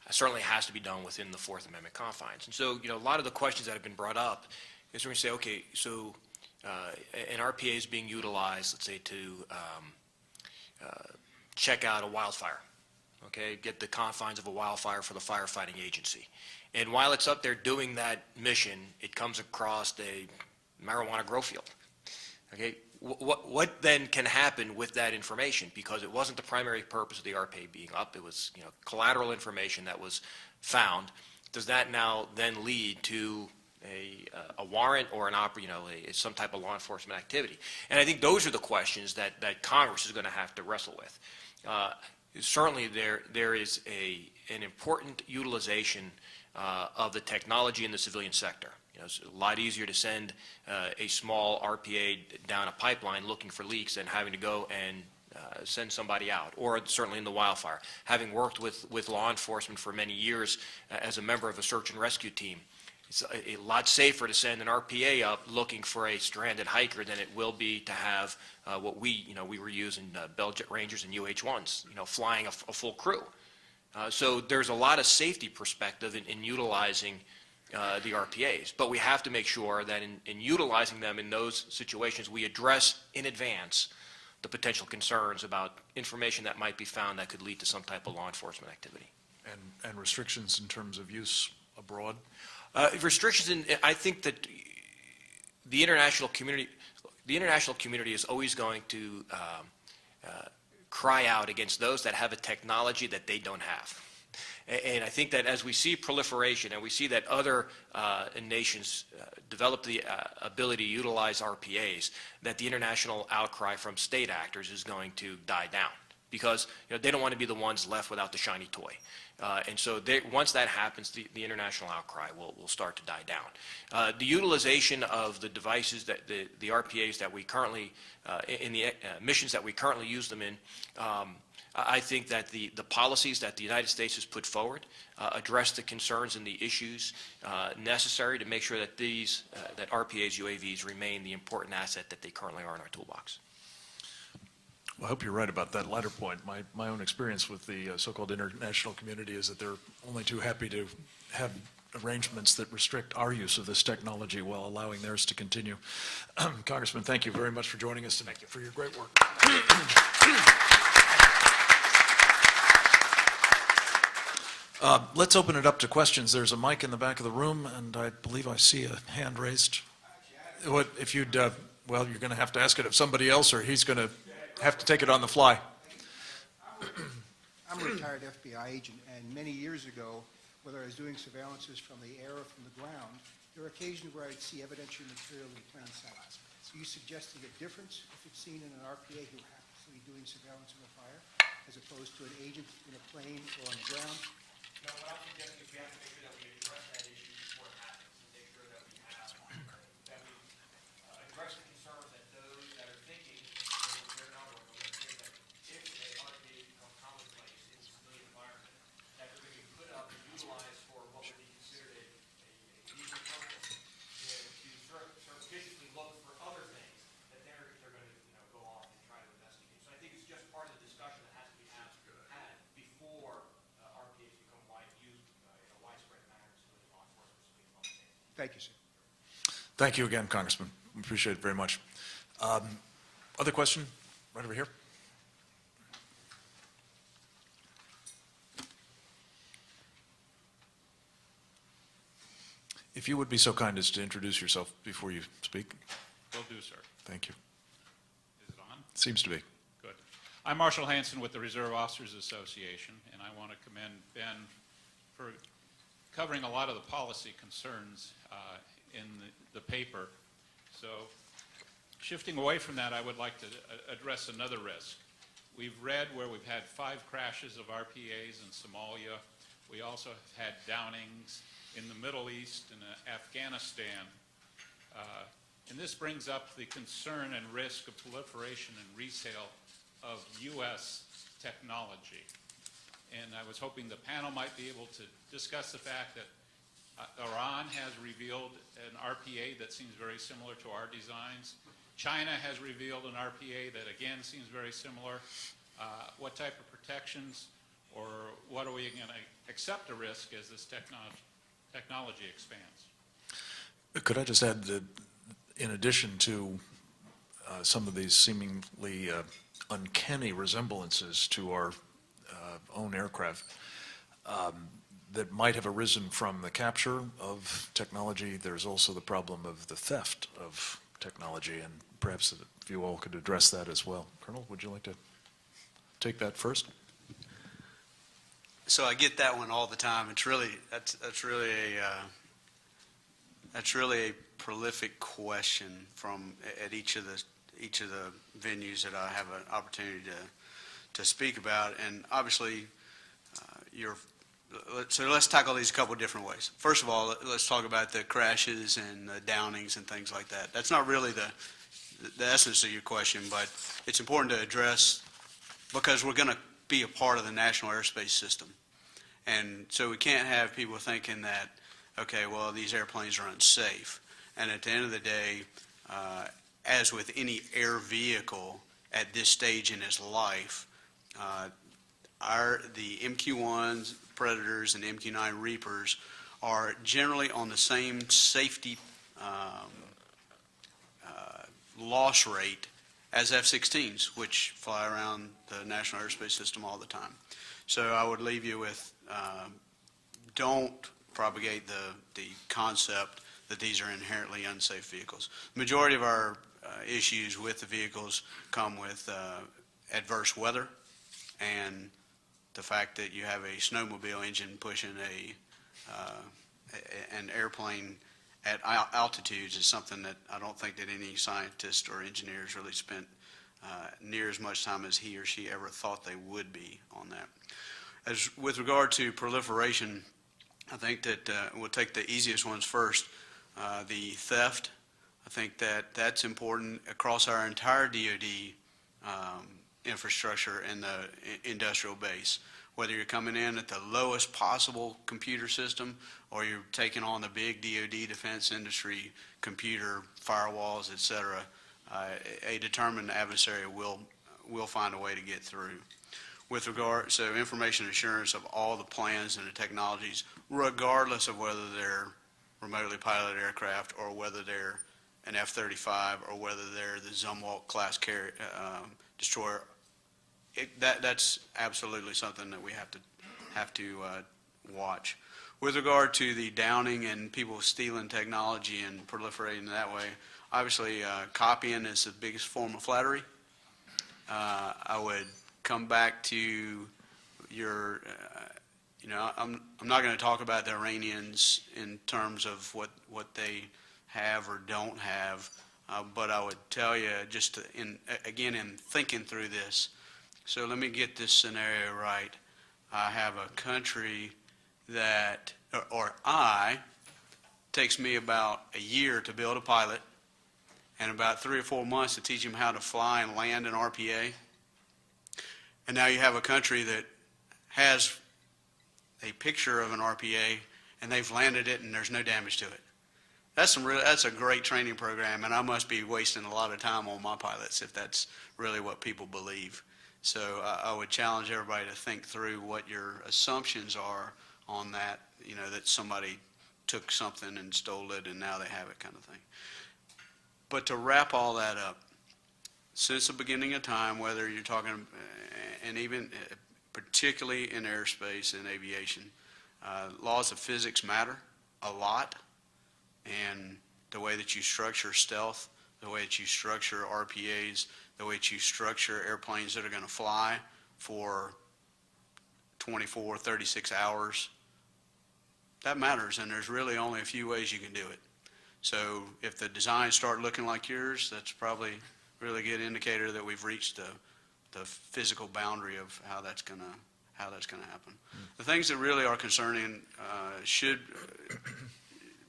certainly has to be done within the Fourth Amendment confines. And so, a lot of the questions that have been brought up is we're going to say, okay, so an RPA is being utilized, let's say, to check out a wildfire, okay, get the confines of a wildfire for the firefighting agency. And while it's up there doing that mission, it comes across a marijuana grow field. Okay, what then can happen with that information? Because it wasn't the primary purpose of the RPA being up. It was, collateral information that was found. Does that now then lead to a warrant or some type of law enforcement activity? And I think those are the questions that Congress is going to have to wrestle with. Certainly there is an important utilization of the technology in the civilian sector. It's a lot easier to send a small RPA down a pipeline looking for leaks than having to go and send somebody out, or certainly in the wildfire. Having worked with law enforcement for many years as a member of a search and rescue team, it's a lot safer to send an RPA up looking for a stranded hiker than it will be to have what we were using Bell Jet Rangers and UH-1s, flying a full crew. So there's a lot of safety perspective in utilizing the RPAs, but we have to make sure that in utilizing them in those situations, we address in advance the potential concerns about information that might be found that could lead to some type of law enforcement activity. And restrictions in terms of use abroad? Restrictions, I think that the international community is always going to cry out against those that have a technology that they don't have. And I think that as we see proliferation and we see that other nations develop the ability to utilize RPAs, that the international outcry from state actors is going to die down, because they don't want to be the ones left without the shiny toy. And so once that happens, the international outcry will start to die down. The utilization of the devices, that the RPAs that we currently, in the missions that we currently use them in, I think that the policies that the United States has put forward address the concerns and the issues necessary to make sure that that RPAs, UAVs remain the important asset that they currently are in our toolbox. Well, I hope you're right about that latter point. My own experience with the so-called international community is that they're only too happy to have arrangements that restrict our use of this technology while allowing theirs to continue. Congressman, thank you very much for joining us tonight, for your great work. Let's open it up to questions. There's a mic in the back of the room, and I believe I see a hand raised. What if you'd, well, you're going to have to ask it of somebody else, or he's going to have to take it on the fly. I'm a retired FBI agent, and many years ago, whether I was doing surveillances from the air or from the ground, there were occasions where I'd see evidentiary material in plain sight. So you suggesting a difference if it's seen in an RPA who happens to be doing surveillance in a fire, as opposed to an agent in a plane or on the ground? No, what I'm suggesting is we have to make sure that we address that issue before it happens, and make sure that we address the concerns that those that are thinking they're not working, that if a RPA becomes commonplace in the civilian environment, that they're going to be put up and utilized for what would be considered a legal purpose, to surreptitiously look for other things that they're going to go off and try to investigate. So I think it's just part of the discussion that has to be had before RPAs become used in a widespread manner in civilian law enforcement, civilian public safety. Thank you, sir. Thank you again, Congressman. We appreciate it very much. Other question? Right over here. If you would be so kind as to introduce yourself before you speak. Will do, sir. Thank you. Is it on? Seems to be. Good. I'm Marshall Hanson with the Reserve Officers Association, and I want to commend Ben for covering a lot of the policy concerns in the paper. So shifting away from that, I would like to address another risk. We've read where we've had 5 crashes of RPAs in Somalia. We also have had downings in the Middle East and Afghanistan. And this brings up the concern and risk of proliferation and resale of U.S. technology. And I was hoping the panel might be able to discuss the fact that Iran has revealed an RPA that seems very similar to our designs. China has revealed an RPA that again seems very similar. What type of protections, or what are we going to accept a risk as this technology expands? Could I just add that in addition to some of these seemingly uncanny resemblances to our own aircraft that might have arisen from the capture of technology, there's also the problem of the theft of technology, and perhaps if you all could address that as well. Colonel, would you like to take that first? So I get that one all the time. It's really, that's really a prolific question from at each of the venues that I have an opportunity to speak about. And obviously, so let's tackle these a couple of different ways. First of all, let's talk about the crashes and the downings and things like that. That's not really the essence of your question, but it's important to address because we're going to be a part of the national airspace system. And so we can't have people thinking that, okay, well, these airplanes are unsafe. And at the end of the day, as with any air vehicle at this stage in its life, the MQ-1s, Predators, and MQ-9 Reapers are generally on the same safety loss rate as F-16s, which fly around the national airspace system all the time. So I would leave you with, don't propagate the concept that these are inherently unsafe vehicles. The majority of our issues with the vehicles come with adverse weather and the fact that you have a snowmobile engine pushing an airplane at altitudes is something that I don't think that any scientist or engineers really spent near as much time as he or she ever thought they would be on that. As with regard to proliferation, I think that we'll take the easiest ones first. The theft, I think that that's important across our entire DoD infrastructure in the industrial base. Whether you're coming in at the lowest possible computer system or you're taking on the big DoD defense industry computer firewalls, et cetera, a determined adversary will find a way to get through. With regard, so information assurance of all the plans and the technologies, regardless of whether they're remotely piloted aircraft or whether they're an F-35 or whether they're the Zumwalt class destroyer, that's absolutely something that we have to watch. With regard to the downing and people stealing technology and proliferating that way, obviously copying is the biggest form of flattery. I would come back to your, I'm not going to talk about the Iranians in terms of what they have or don't have, but I would tell you just in thinking through this. So let me get this scenario right. I have a country that, takes me about a year to build a pilot and about 3 or 4 months to teach him how to fly and land an RPA. And now you have a country that has a picture of an RPA and they've landed it and there's no damage to it. That's a great training program, and I must be wasting a lot of time on my pilots if that's really what people believe. So I would challenge everybody to think through what your assumptions are on that, that somebody took something and stole it and now they have it kind of thing. But to wrap all that up, since the beginning of time, whether you're talking, and even particularly in airspace and aviation, laws of physics matter a lot, and the way that you structure stealth, the way that you structure RPAs, the way that you structure airplanes that are going to fly for 24, 36 hours, that matters, and there's really only a few ways you can do it. So if the designs start looking like yours, that's probably a really good indicator that we've reached the physical boundary of how that's going to happen. The things that really are concerning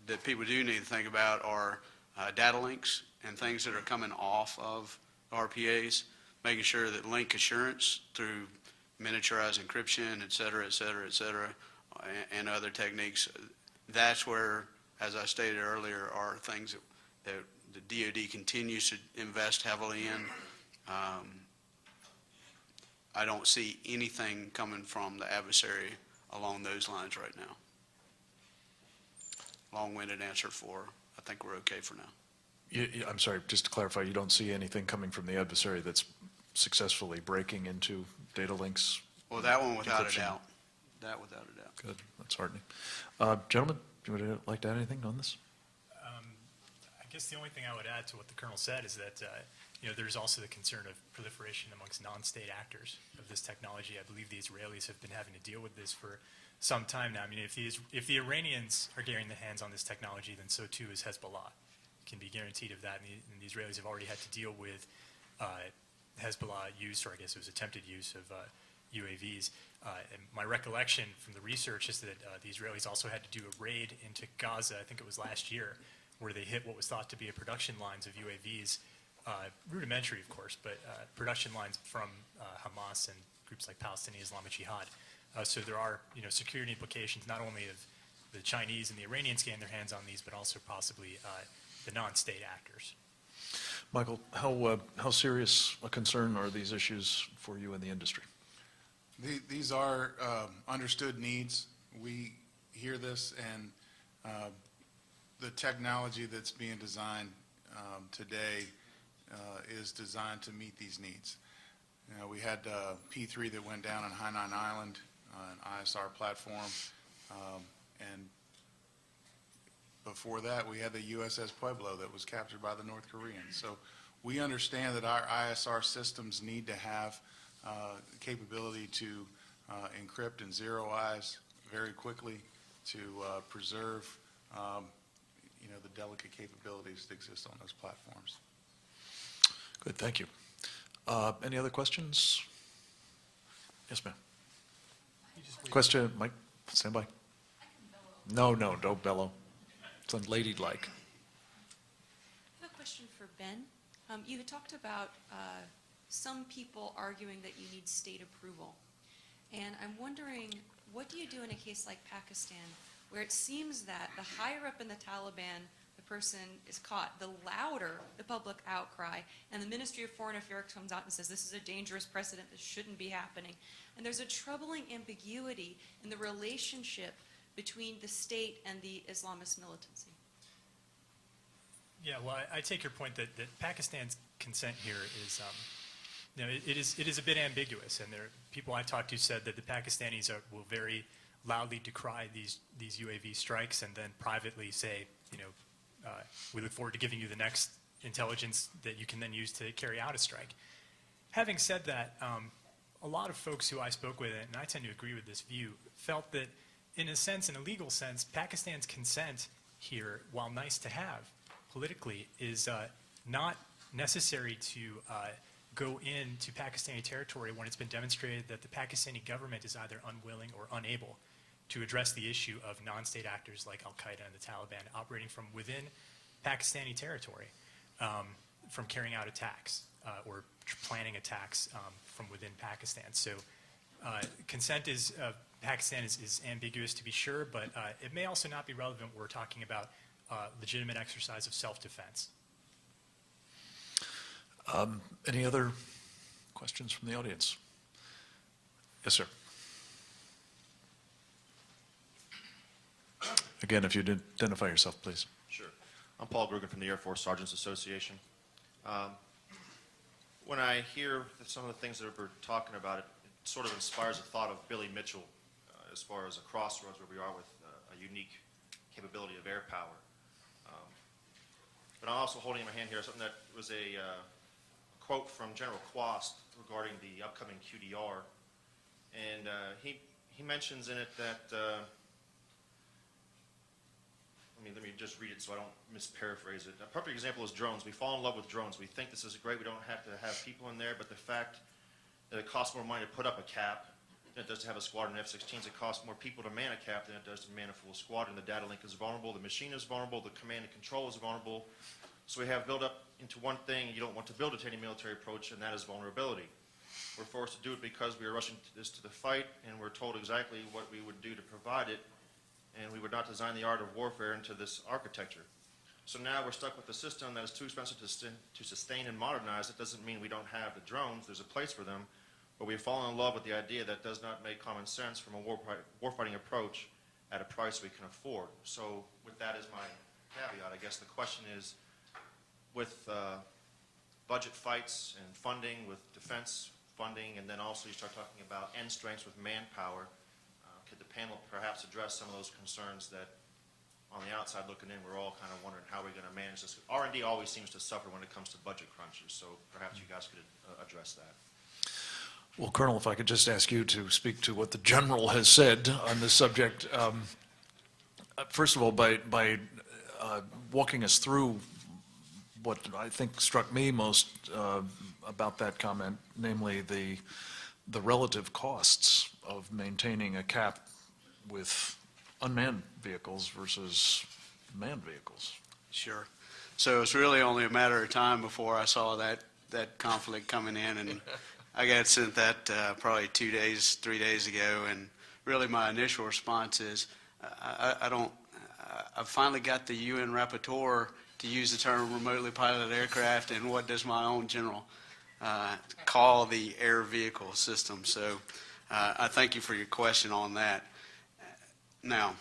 that people do need to think about are data links and things that are coming off of RPAs, making sure that link assurance through miniaturized encryption, et cetera, and other techniques, that's where, as I stated earlier, are things that the DoD continues to invest heavily in. I don't see anything coming from the adversary along those lines right now. Long-winded answer I think we're okay for now. I'm sorry, just to clarify, you don't see anything coming from the adversary that's successfully breaking into data links? Well, that one without a Encryption. doubt. That without a doubt. Good, that's heartening. Gentlemen, do you would like to add anything on this? I guess the only thing I would add to what the Colonel said is that, there's also the concern of proliferation amongst non-state actors of this technology. I believe the Israelis have been having to deal with this for some time now. I mean, if the Iranians are getting their hands on this technology, then so too is Hezbollah. Can be guaranteed of that, and the Israelis have already had to deal with Hezbollah use, or I guess it was attempted use of UAVs. And my recollection from the research is that the Israelis also had to do a raid into Gaza, I think it was last year, where they hit what was thought to be a production lines of UAVs, rudimentary of course, but production lines from Hamas and groups like Palestinian Islamic Jihad. So there are security implications not only of the Chinese and the Iranians getting their hands on these, but also possibly the non-state actors. Michael, how serious a concern are these issues for you in the industry? These are understood needs. We hear this, and the technology that's being designed today is designed to meet these needs. We had P3 that went down on Hainan Island, an ISR platform, and before that, we had the USS Pueblo that was captured by the North Koreans. So we understand that our ISR systems need to have capability to encrypt and zeroize very quickly to preserve, the delicate capabilities that exist on those platforms. Good, thank you. Any other questions? Yes, ma'am. Question, Mike, stand by. No, don't bellow. It's unladylike. I have a question for Ben. You had talked about some people arguing that you need state approval. And I'm wondering, what do you do in a case like Pakistan, where it seems that the higher up in the Taliban the person is caught, the louder the public outcry, and the Ministry of Foreign Affairs comes out and says this is a dangerous precedent, this shouldn't be happening. And there's a troubling ambiguity in the relationship between the state and the Islamist militancy. Yeah, well, I take your point that Pakistan's consent here is, it is a bit ambiguous, and there people I've talked to said that the Pakistanis will very loudly decry these UAV strikes, and then privately say, we look forward to giving you the next intelligence that you can then use to carry out a strike. Having said that, a lot of folks who I spoke with, and I tend to agree with this view, felt that in a legal sense, Pakistan's consent here, while nice to have politically, is not necessary to go into Pakistani territory when it's been demonstrated that the Pakistani government is either unwilling or unable to address the issue of non-state actors like Al-Qaeda and the Taliban operating from within Pakistani territory, from carrying out attacks or planning attacks from within Pakistan. So consent Pakistan is ambiguous to be sure, but it may also not be relevant when we're talking about legitimate exercise of self-defense. Any other questions from the audience? Yes, sir. Again, if you'd identify yourself, please. Sure. I'm Paul Grugan from the Air Force Sergeants Association. When I hear some of the things that we're talking about, it sort of inspires a thought of Billy Mitchell as far as a crossroads where we are with a unique capability of air power. But I'm also holding in my hand here something that was a quote from General Quast regarding the upcoming QDR. And he mentions in it that let me just read it so I don't misparaphrase it. A perfect example is drones. We fall in love with drones. We think this is great. We don't have to have people in there, but the fact that it costs more money to put up a cap than it does to have a squadron of F-16s, it costs more people to man a cap than it does to man a full squadron. The data link is vulnerable. The machine is vulnerable. The command and control is vulnerable. So we have built up into one thing. You don't want to build it to any military approach, and that is vulnerability. We're forced to do it because we are rushing this to the fight, and we're told exactly what we would do to provide it. And we would not design the art of warfare into this architecture. So now we're stuck with a system that is too expensive to sustain and modernize. It doesn't mean we don't have the drones. There's a place for them. But we've fallen in love with the idea that does not make common sense from a warfighting approach at a price we can afford. So with that as my caveat, I guess the question is, with budget fights and funding, with defense funding, and then also you start talking about end strengths with manpower, could the panel perhaps address some of those concerns that on the outside looking in, we're all kind of wondering how we're going to manage this. R&D always seems to suffer when it comes to budget crunches, so perhaps you guys could address that. Well, Colonel, if I could just ask you to speak to what the general has said on this subject. First of all, by walking us through what I think struck me most about that comment, namely the relative costs of maintaining a cap with unmanned vehicles versus manned vehicles. Sure. So it's really only a matter of time before I saw that conflict coming in, and I got sent that probably 3 days ago, and really my initial response is, I finally got the UN rapporteur to use the term remotely piloted aircraft, and what does my own general call the air vehicle system? So I thank you for your question on that. Now,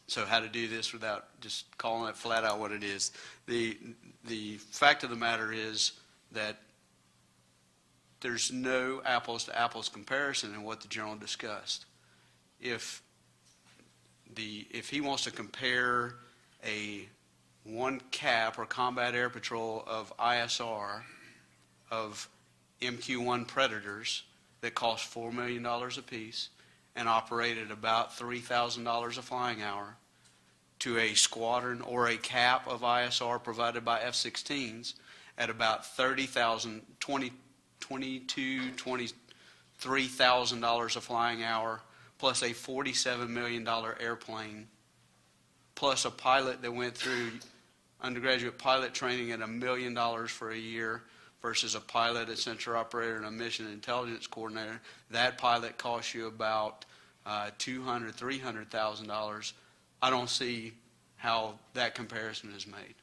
so how to do this without just calling it flat out what it is. The fact of the matter is that there's no apples to apples comparison in what the general discussed. If he wants to compare one cap or combat air patrol of ISR of MQ-1 Predators that cost $4 million apiece and operate at about $3,000 a flying hour to a squadron or a cap of ISR provided by F-16s at about $30,000, $23,000 a flying hour, plus a $47 million airplane, plus a pilot that went through undergraduate pilot training at $1 million for a year versus a pilot, a center operator, and a mission intelligence coordinator. That pilot costs you about $200,000, $300,000. I don't see how that comparison is made.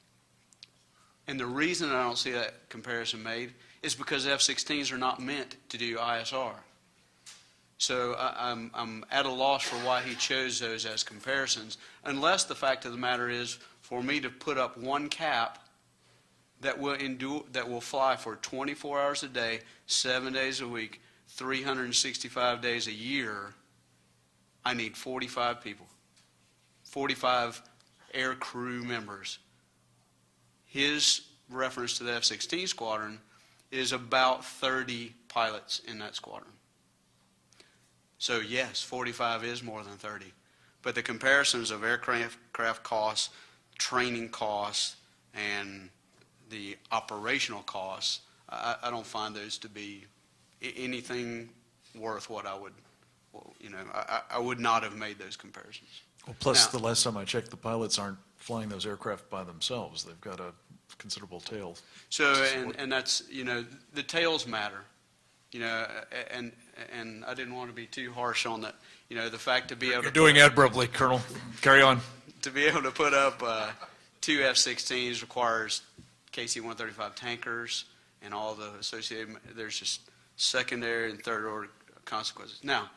And the reason I don't see that comparison made is because F-16s are not meant to do ISR. So I'm at a loss for why he chose those as comparisons, unless the fact of the matter is for me to put up one cap that will fly for 24 hours a day, 7 days a week, 365 days a year. I need 45 people, 45 air crew members. His reference to the F-16 squadron is about 30 pilots in that squadron. So yes, 45 is more than 30. But the comparisons of aircraft costs, training costs, and the operational costs, I don't find those to be anything worth what I would, I would not have made those comparisons. Well, plus, Now- the last time I checked, the pilots aren't flying those aircraft by themselves. They've got a considerable tail. So, and that's, the tails matter, and I didn't want to be too harsh on that, the fact to be able You're to. doing admirably, Colonel. Carry on. To be able to put up two F-16s requires KC-135 tankers and all the associated, there's just secondary and third order consequences. Now,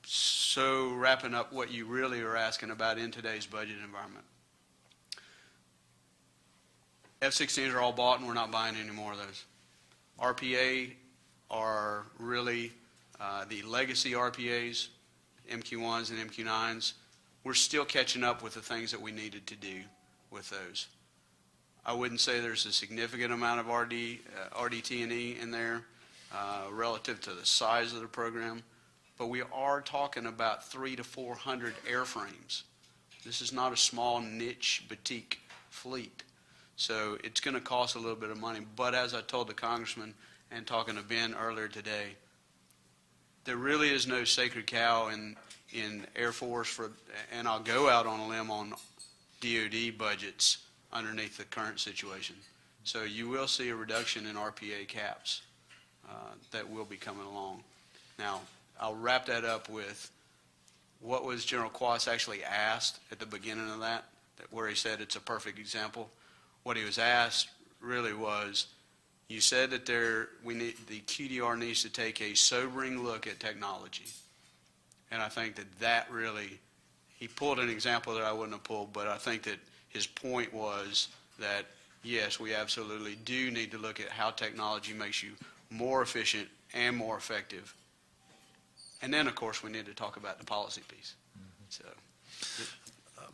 so wrapping up what you really are asking about in today's budget environment. F-16s are all bought and we're not buying any more of those. RPA are really the legacy RPAs, MQ-1s and MQ-9s. We're still catching up with the things that we needed to do with those. I wouldn't say there's a significant amount of RDT&E in there relative to the size of the program, but we are talking about 300 to 400 airframes. This is not a small niche boutique fleet. So it's going to cost a little bit of money, but as I told the congressman and talking to Ben earlier today, there really is no sacred cow in Air Force and I'll go out on a limb on DOD budgets underneath the current situation. So you will see a reduction in RPA caps that will be coming along. Now, I'll wrap that up with what was General Quas actually asked at the beginning of that where he said it's a perfect example. What he was asked really was, you said that the QDR needs to take a sobering look at technology. And I think that really, he pulled an example that I wouldn't have pulled, but I think that his point was that, yes, we absolutely do need to look at how technology makes you more efficient and more effective. And then, of course, we need to talk about the policy piece. So,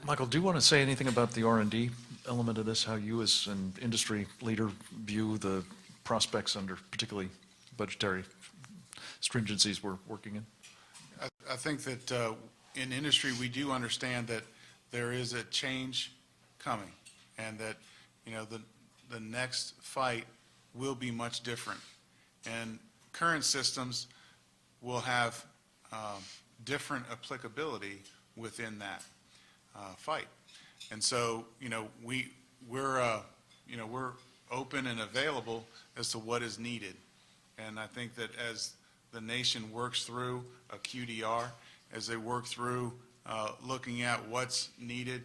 Michael, do you want to say anything about the R&D element of this, how you as an industry leader view the prospects under particularly budgetary stringencies we're working in? I think that in industry, we do understand that there is a change coming, and that, you know, the next fight will be much different. And current systems will have different applicability within that fight. And so, you know, we're open and available as to what is needed. And I think that as the nation works through a QDR, as they work through looking at what's needed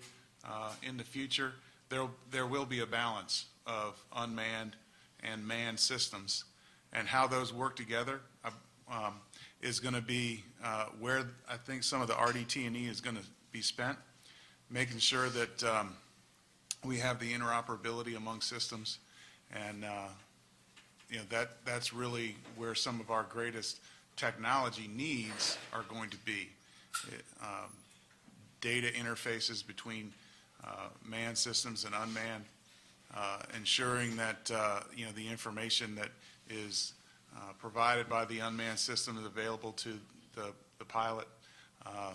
in the future, there will be a balance of unmanned and manned systems. And how those work together is going to be where I think some of the RDT&E is going to be spent, making sure that we have the interoperability among systems. And you know, that's really where some of our greatest technology needs are going to be. Data interfaces between manned systems and unmanned, ensuring that you know, the information that is provided by the unmanned system is available to the pilot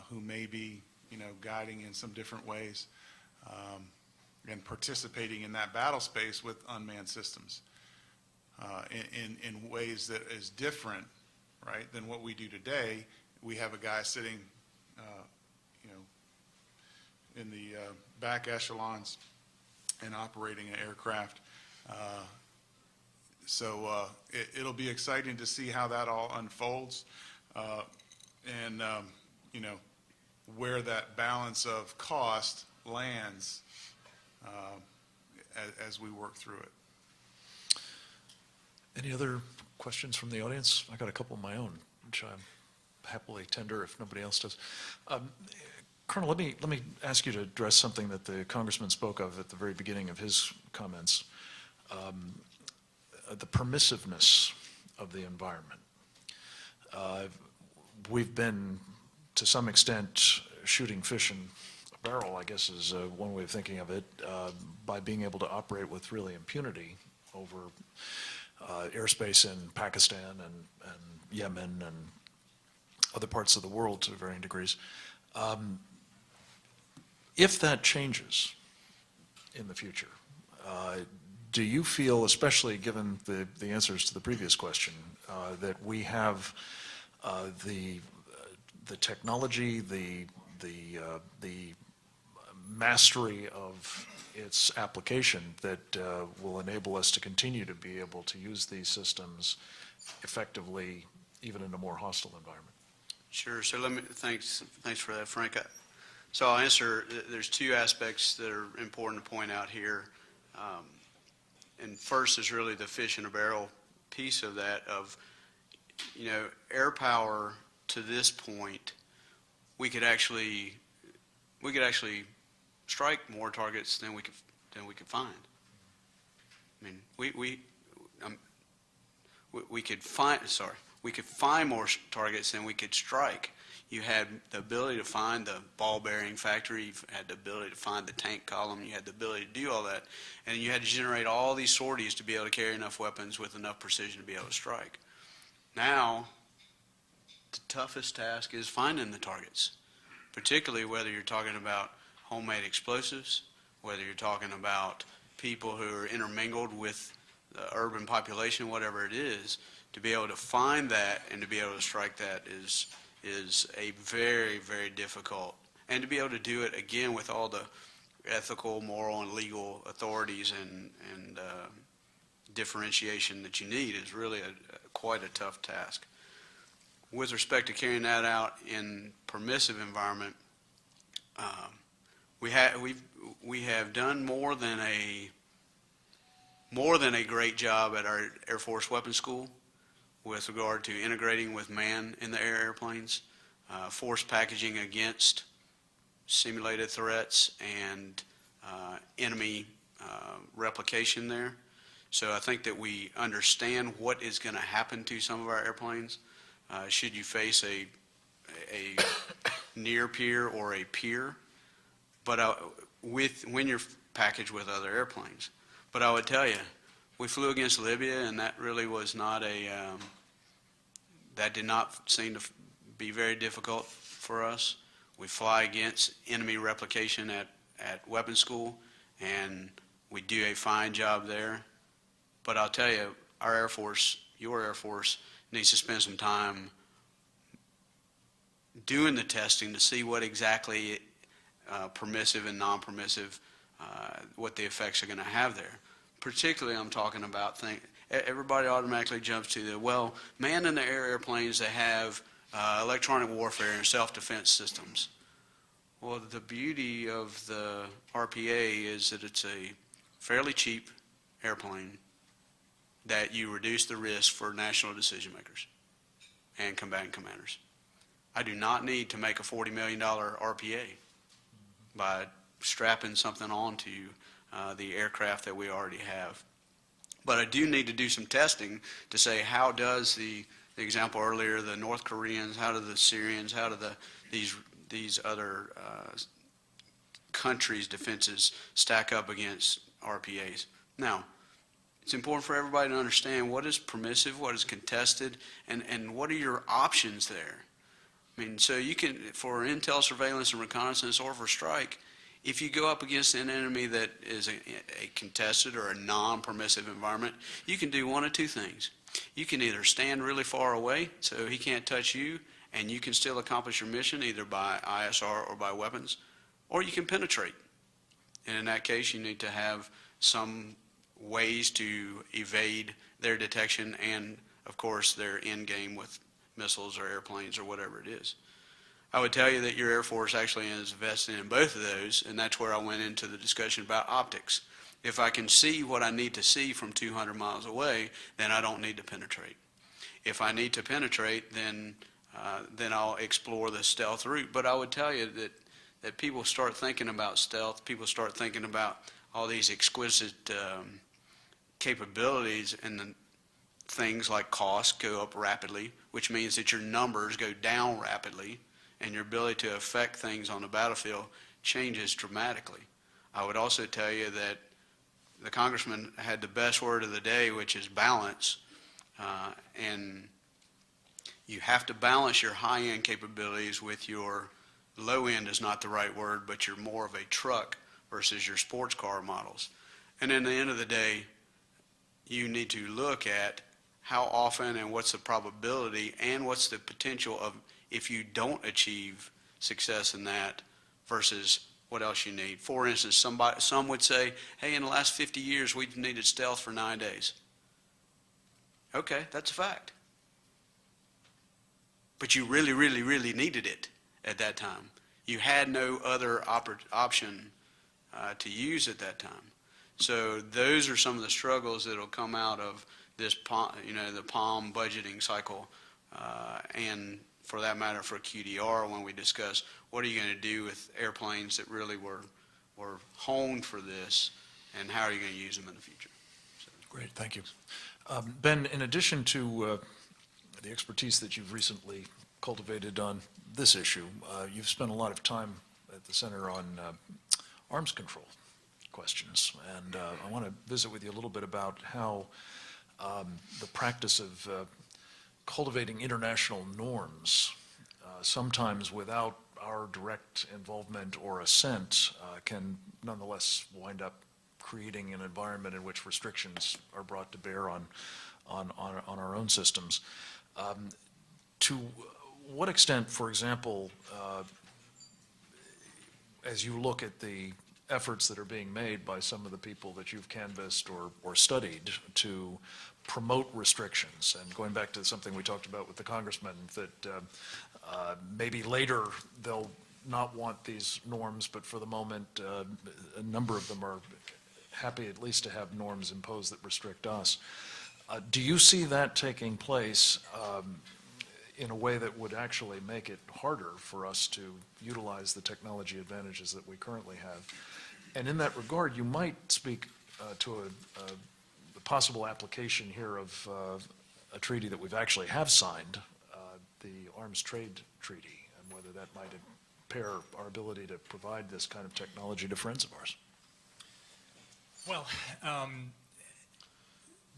who may be, you know, guiding in some different ways, and participating in that battle space with unmanned systems in ways that is different, right, than what we do today. We have a guy sitting, you know, in the back echelons and operating an aircraft. So it'll be exciting to see how that all unfolds, and you know, where that balance of cost lands as we work through it. Any other questions from the audience? I got a couple of my own, which I'm happily tender if nobody else does. Colonel, let me ask you to address something that the Congressman spoke of at the very beginning of his comments. The permissiveness of the environment. We've been, to some extent, shooting fish in a barrel, I guess is one way of thinking of it, by being able to operate with really impunity over airspace in Pakistan and Yemen and other parts of the world to varying degrees. If that changes in the future, do you feel, especially given the answers to the previous question, that we have the technology, the mastery of its application that will enable us to continue to be able to use these systems effectively, even in a more hostile environment? sure. So thanks for that, Frank. So I'll answer. There's two aspects that are important to point out here. And first is really the fish in a barrel piece of that, of, you know, air power to this point, we could actually strike more targets than we could find. I mean, we could find more targets than we could strike. You had the ability to find the ball bearing factory, you had the ability to find the tank column, you had the ability to do all that, and you had to generate all these sorties to be able to carry enough weapons with enough precision to be able to strike. Now, the toughest task is finding the targets, particularly whether you're talking about homemade explosives, whether you're talking about people who are intermingled with the urban population, whatever it is. To be able to find that and to be able to strike that is a very, very difficult, and to be able to do it again with all the ethical, moral, and legal authorities and differentiation that you need is really quite a tough task. With respect to carrying that out in permissive environment, we have done more than a great job at our Air Force Weapons School with regard to integrating with man in the air airplanes, force packaging against simulated threats and enemy replication there. So I think that we understand what is going to happen to some of our airplanes should you face a near peer or a peer, but when you're packaged with other airplanes. But I would tell you, we flew against Libya, and that really was not that did not seem to be very difficult for us. We fly against enemy replication at weapons school, and we do a fine job there. But I'll tell you, our Air Force, your Air Force, needs to spend some time doing the testing to see what exactly permissive and non-permissive, what the effects are going to have there. Particularly, I'm talking about everybody automatically jumps to well, manned in the air airplanes, they have electronic warfare and self-defense systems. Well, the beauty of the RPA is that it's a fairly cheap airplane that you reduce the risk for national decision makers and combatant commanders. I do not need to make a $40 million RPA by strapping something onto the aircraft that we already have. But I do need to do some testing to say how does the example earlier, the North Koreans, how do the Syrians, how do these other countries' defenses stack up against RPAs. Now, it's important for everybody to understand what is permissive, what is contested, and what are your options there. I mean, so you can, for intel, surveillance, and reconnaissance, or for strike, if you go up against an enemy that is a contested or a non-permissive environment, you can do one of two things. You can either stand really far away so he can't touch you, and you can still accomplish your mission either by ISR or by weapons, or you can penetrate. And in that case, you need to have some ways to evade their detection and, of course, their end game with missiles or airplanes or whatever it is. I would tell you that your Air Force actually is invested in both of those, and that's where I went into the discussion about optics. If I can see what I need to see from 200 miles away, then I don't need to penetrate. If I need to penetrate, then I'll explore the stealth route. But I would tell you that people start thinking about stealth, people start thinking about all these exquisite capabilities, and then things like cost go up rapidly, which means that your numbers go down rapidly, and your ability to affect things on the battlefield changes dramatically. I would also tell you that the congressman had the best word of the day, which is balance, and you have to balance your high-end capabilities with your low-end is not the right word, but you're more of a truck versus your sports car models. And at the end of the day, you need to look at how often and what's the probability and what's the potential of if you don't achieve success in that versus what else you need. For instance, some would say, hey, in the last 50 years, we've needed stealth for 9 days. Okay, that's a fact. But you really, really, really needed it at that time. You had no other option to use at that time. So those are some of the struggles that will come out of this, the POM budgeting cycle, and for that matter, for QDR, when we discuss what are you going to do with airplanes that really were honed for this, and how are you going to use them in the future. So. Great, thank you. Ben, in addition to the expertise that you've recently cultivated on this issue, you've spent a lot of time at the Center on Arms Control questions, and I want to visit with you a little bit about how the practice of cultivating international norms, sometimes without our direct involvement or assent, can nonetheless wind up creating an environment in which restrictions are brought to bear on our own systems. To what extent, for example, as you look at the efforts that are being made by some of the people that you've canvassed or studied to promote restrictions, and going back to something we talked about with the congressman, that maybe later they'll not want these norms, but for the moment, a number of them are happy at least to have norms imposed that restrict us. Do you see that taking place in a way that would actually make it harder for us to utilize the technology advantages that we currently have? And in that regard, you might speak to the possible application here of a treaty that we've actually have signed, the Arms Trade Treaty, and whether that might impair our ability to provide this kind of technology to friends of ours. Well,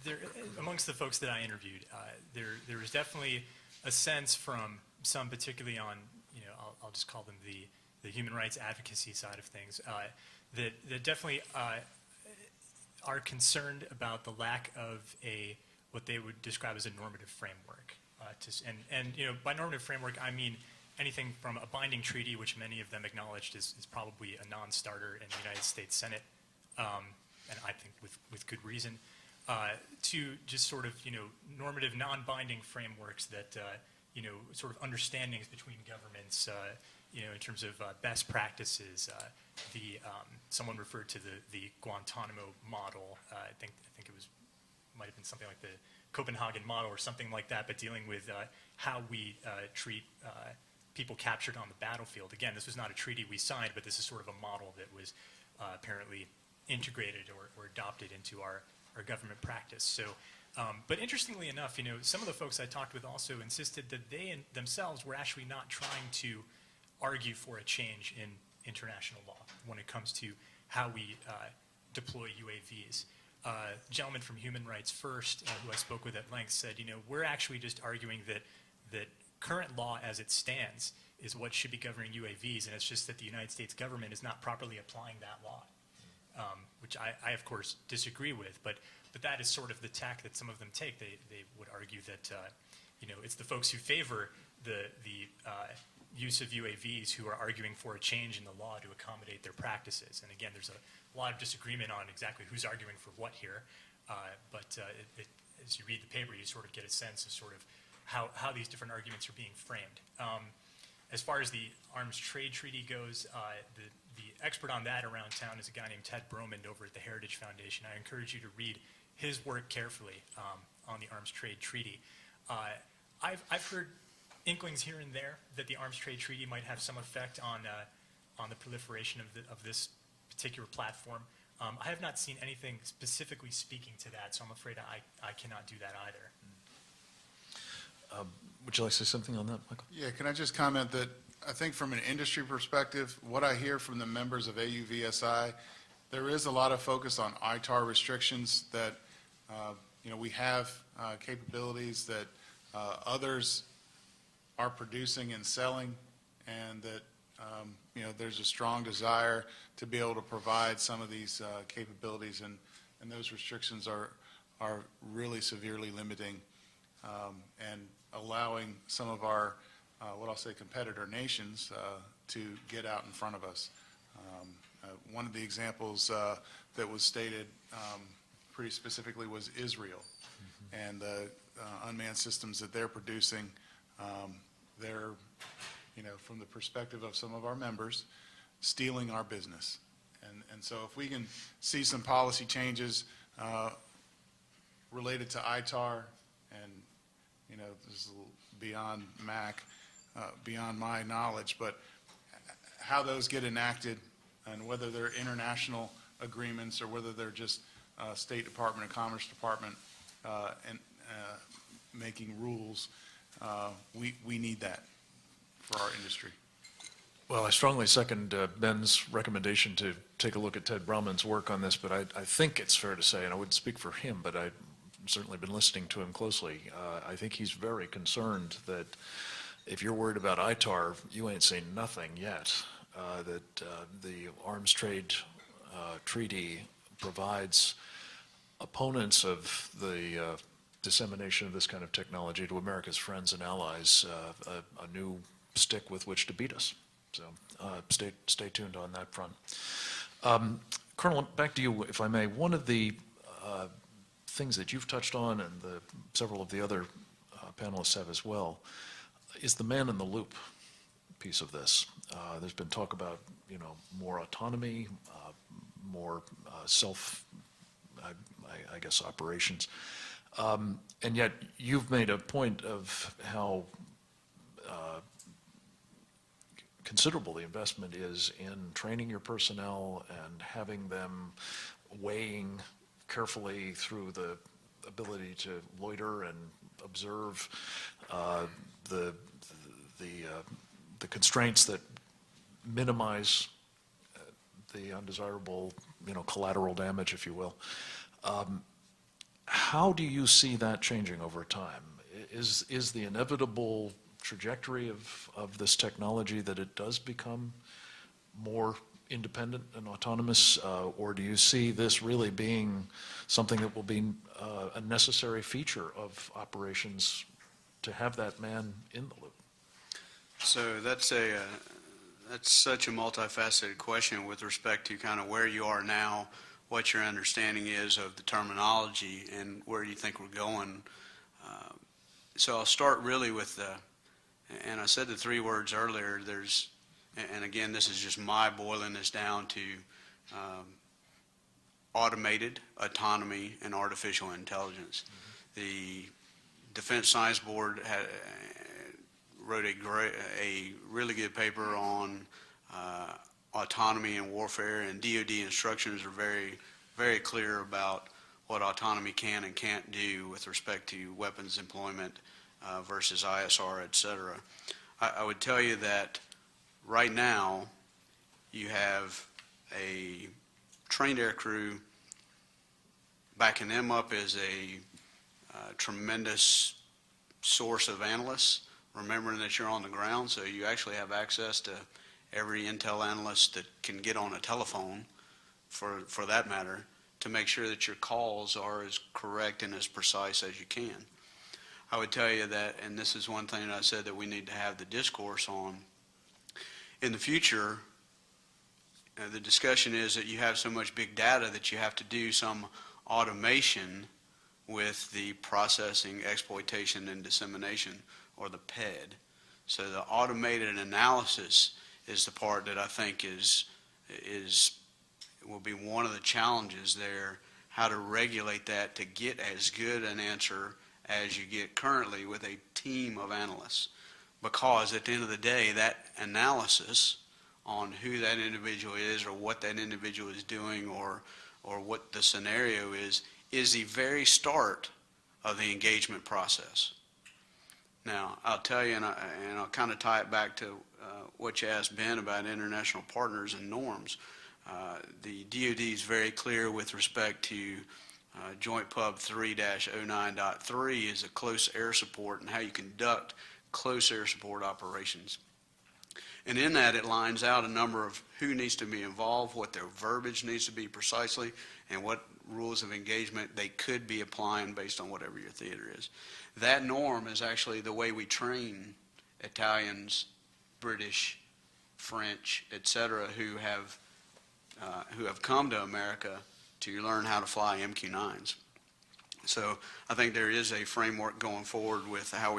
there, amongst the folks that I interviewed, there was definitely a sense from some, particularly on, I'll just call them the human rights advocacy side of things, that definitely are concerned about the lack of what they would describe as a normative framework. By normative framework, I mean anything from a binding treaty, which many of them acknowledged is probably a non-starter in the United States Senate, and I think with good reason, to just sort of, normative non-binding frameworks that, sort of understandings between governments, in terms of best practices. Someone referred to the Guantanamo model. I think it might have been something like the Copenhagen model or something like that, but dealing with how we treat people captured on the battlefield. Again, this was not a treaty we signed, but this is sort of a model that was apparently integrated or adopted into our government practice. So, but interestingly enough, some of the folks I talked with also insisted that they themselves were actually not trying to argue for a change in international law when it comes to how we deploy UAVs. Gentleman from Human Rights First, who I spoke with at length, said, we're actually just arguing that current law as it stands is what should be governing UAVs, and it's just that the United States government is not properly applying that law, which I of course disagree with, but that is sort of the tack that some of them take. They would argue that it's the folks who favor the use of UAVs who are arguing for a change in the law to accommodate their practices. And again, there's a lot of disagreement on exactly who's arguing for what here, but as you read the paper, you sort of get a sense of sort of how these different arguments are being framed. As far as the Arms Trade Treaty goes, the expert on that around town is a guy named Ted Bromond over at the Heritage Foundation. I encourage you to read his work carefully on the Arms Trade Treaty. I've heard inklings here and there that the Arms Trade Treaty might have some effect on the proliferation of this particular platform. I have not seen anything specifically speaking to that, so I'm afraid I cannot do that either. Would you like to say something on that, Michael? Yeah, can I just comment that I think from an industry perspective, what I hear from the members of AUVSI, there is a lot of focus on ITAR restrictions that, we have capabilities that others are producing and selling, and that, there's a strong desire to be able to provide some of these capabilities, and those restrictions are really severely limiting and allowing some of our, what I'll say, competitor nations to get out in front of us. One of the examples that was stated pretty specifically was Israel, and the unmanned systems that they're producing. They're, from the perspective of some of our members, stealing our business. And so if we can see some policy changes related to ITAR, and, this is a little beyond MAC, beyond my knowledge, but how those get enacted and whether they're international agreements or whether they're just State Department and Commerce Department and making rules, we need that for our industry. Well, I strongly second Ben's recommendation to take a look at Ted Bromond's work on this, but I think it's fair to say, and I wouldn't speak for him, but I've certainly been listening to him closely. I think he's very concerned that if you're worried about ITAR, you ain't seen nothing yet. That the Arms Trade Treaty provides opponents of the dissemination of this kind of technology to America's friends and allies a new stick with which to beat us. So stay tuned on that front. Colonel, back to you, if I may. One of the things that you've touched on, and several of the other panelists have as well, is the man in the loop piece of this. There's been talk about, more autonomy, more self, I guess, operations. And yet you've made a point of how considerable the investment is in training your personnel and having them weighing carefully through the ability to loiter and observe the constraints that minimize the undesirable, collateral damage, if you will. How do you see that changing over time? Is the inevitable trajectory of this technology that it does become more independent and autonomous, or do you see this really being something that will be a necessary feature of operations to have that man in the loop? So that's such a multifaceted question with respect to kind of where you are now, what your understanding is of the terminology, and where you think we're going. So I'll start really with and I said the three words earlier, and again, this is just my boiling this down to automated, autonomy, and artificial intelligence. Mm-hmm. The Defense Science Board wrote a really good paper on autonomy and warfare, and DoD instructions are very, very clear about what autonomy can and can't do with respect to weapons employment versus ISR, et cetera. I would tell you that right now you have a trained air crew backing them up as a tremendous source of analysts, remembering that you're on the ground, so you actually have access to every intel analyst that can get on a telephone, for that matter, to make sure that your calls are as correct and as precise as you can. I would tell you that, and this is one thing that I said that we need to have the discourse on, in the future, the discussion is that you have so much big data that you have to do some automation with the processing, exploitation, and dissemination, or the PED. So the automated analysis is the part that I think will be one of the challenges there, how to regulate that to get as good an answer as you get currently with a team of analysts. Because at the end of the day, that analysis on who that individual is or what that individual is doing or what the scenario is the very start of the engagement process. Now, I'll tell you, and I'll kind of tie it back to what you asked Ben about international partners and norms. The DoD is very clear with respect to Joint Pub 3-09.3 is a close air support and how you conduct close air support operations. And in that, it lines out a number of who needs to be involved, what their verbiage needs to be precisely, and what rules of engagement they could be applying based on whatever your theater is. That norm is actually the way we train Italians, British, French, et cetera, who have come to America to learn how to fly MQ-9s. So I think there is a framework going forward with how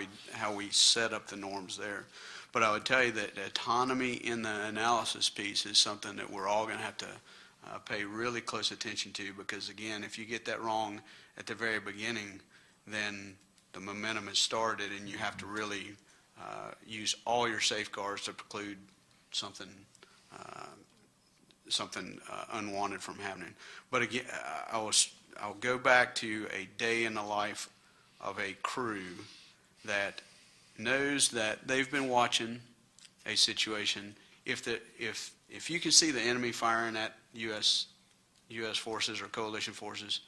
we set up the norms there. But I would tell you that autonomy in the analysis piece is something that we're all going to have to pay really close attention to, because again, if you get that wrong at the very beginning, then the momentum has started and you have to really use all your safeguards to preclude something unwanted from happening. But again, I'll go back to a day in the life of a crew that knows that they've been watching a situation. If you can see the enemy firing at U.S. forces or coalition forces,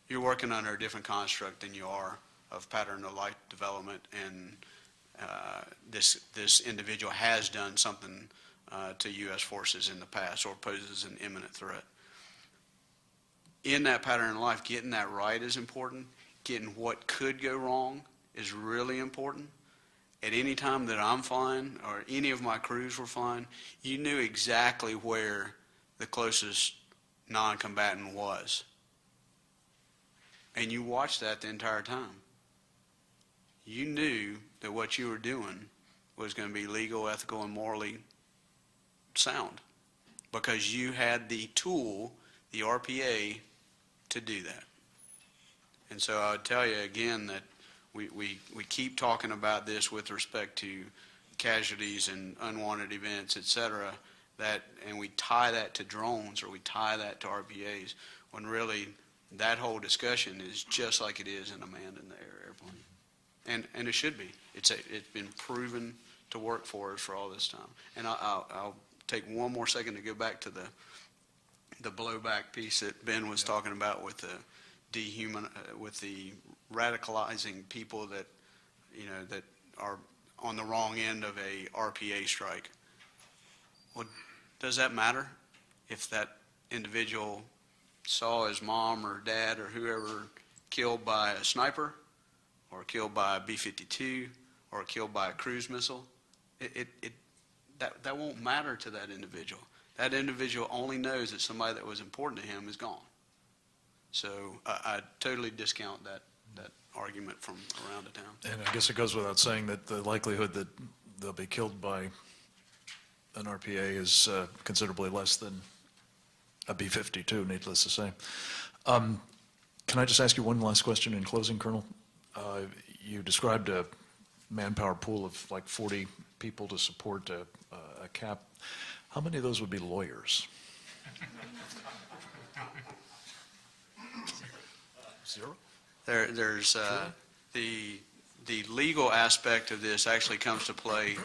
you're working under a different construct than you are of pattern of life development, and this individual has done something to U.S. forces in the past or poses an imminent threat. In that pattern of life, getting that right is important. Getting what could go wrong is really important. At any time that I'm flying or any of my crews were flying, you knew exactly where the closest non-combatant was. And you watched that the entire time. You knew that what you were doing was going to be legal, ethical, and morally sound, because you had the tool, the RPA, to do that. And so I would tell you again that we keep talking about this with respect to casualties and unwanted events, et cetera, and we tie that to drones or we tie that to RPAs, when really that whole discussion is just like it is in a manned-in-the-air airplane. And it should be. It's been proven to work for us for all this time. And I'll take one more second to go back to the blowback piece that Ben was talking about with with the radicalizing people that, that are on the wrong end of a RPA strike. Well, does that matter if that individual saw his mom or dad or whoever killed by a sniper or killed by a B-52 or killed by a cruise missile? That won't matter to that individual. That individual only knows that somebody that was important to him is gone. So I totally discount that argument from around the town. And I guess it goes without saying that the likelihood that they'll be killed by an RPA is considerably less than a B-52, needless to say. Can I just ask you one last question in closing, Colonel? You described a manpower pool of like 40 people to support a cap. How many of those would be lawyers? Zero? There's the legal aspect of this actually comes to play,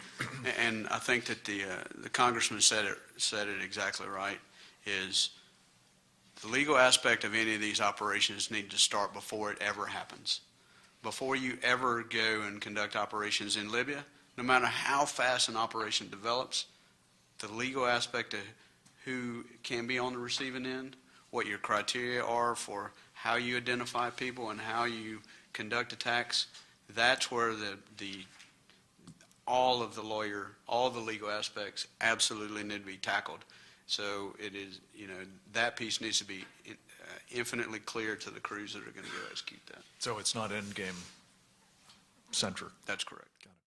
and I think that the congressman said it exactly right, is the legal aspect of any of these operations need to start before it ever happens. Before you ever go and conduct operations in Libya, no matter how fast an operation develops, the legal aspect of who can be on the receiving end, what your criteria are for how you identify people and how you conduct attacks, that's where all the legal aspects absolutely need to be tackled. So it is, that piece needs to be infinitely clear to the crews that are going to go execute that. So it's not end game centric? That's correct. Got it.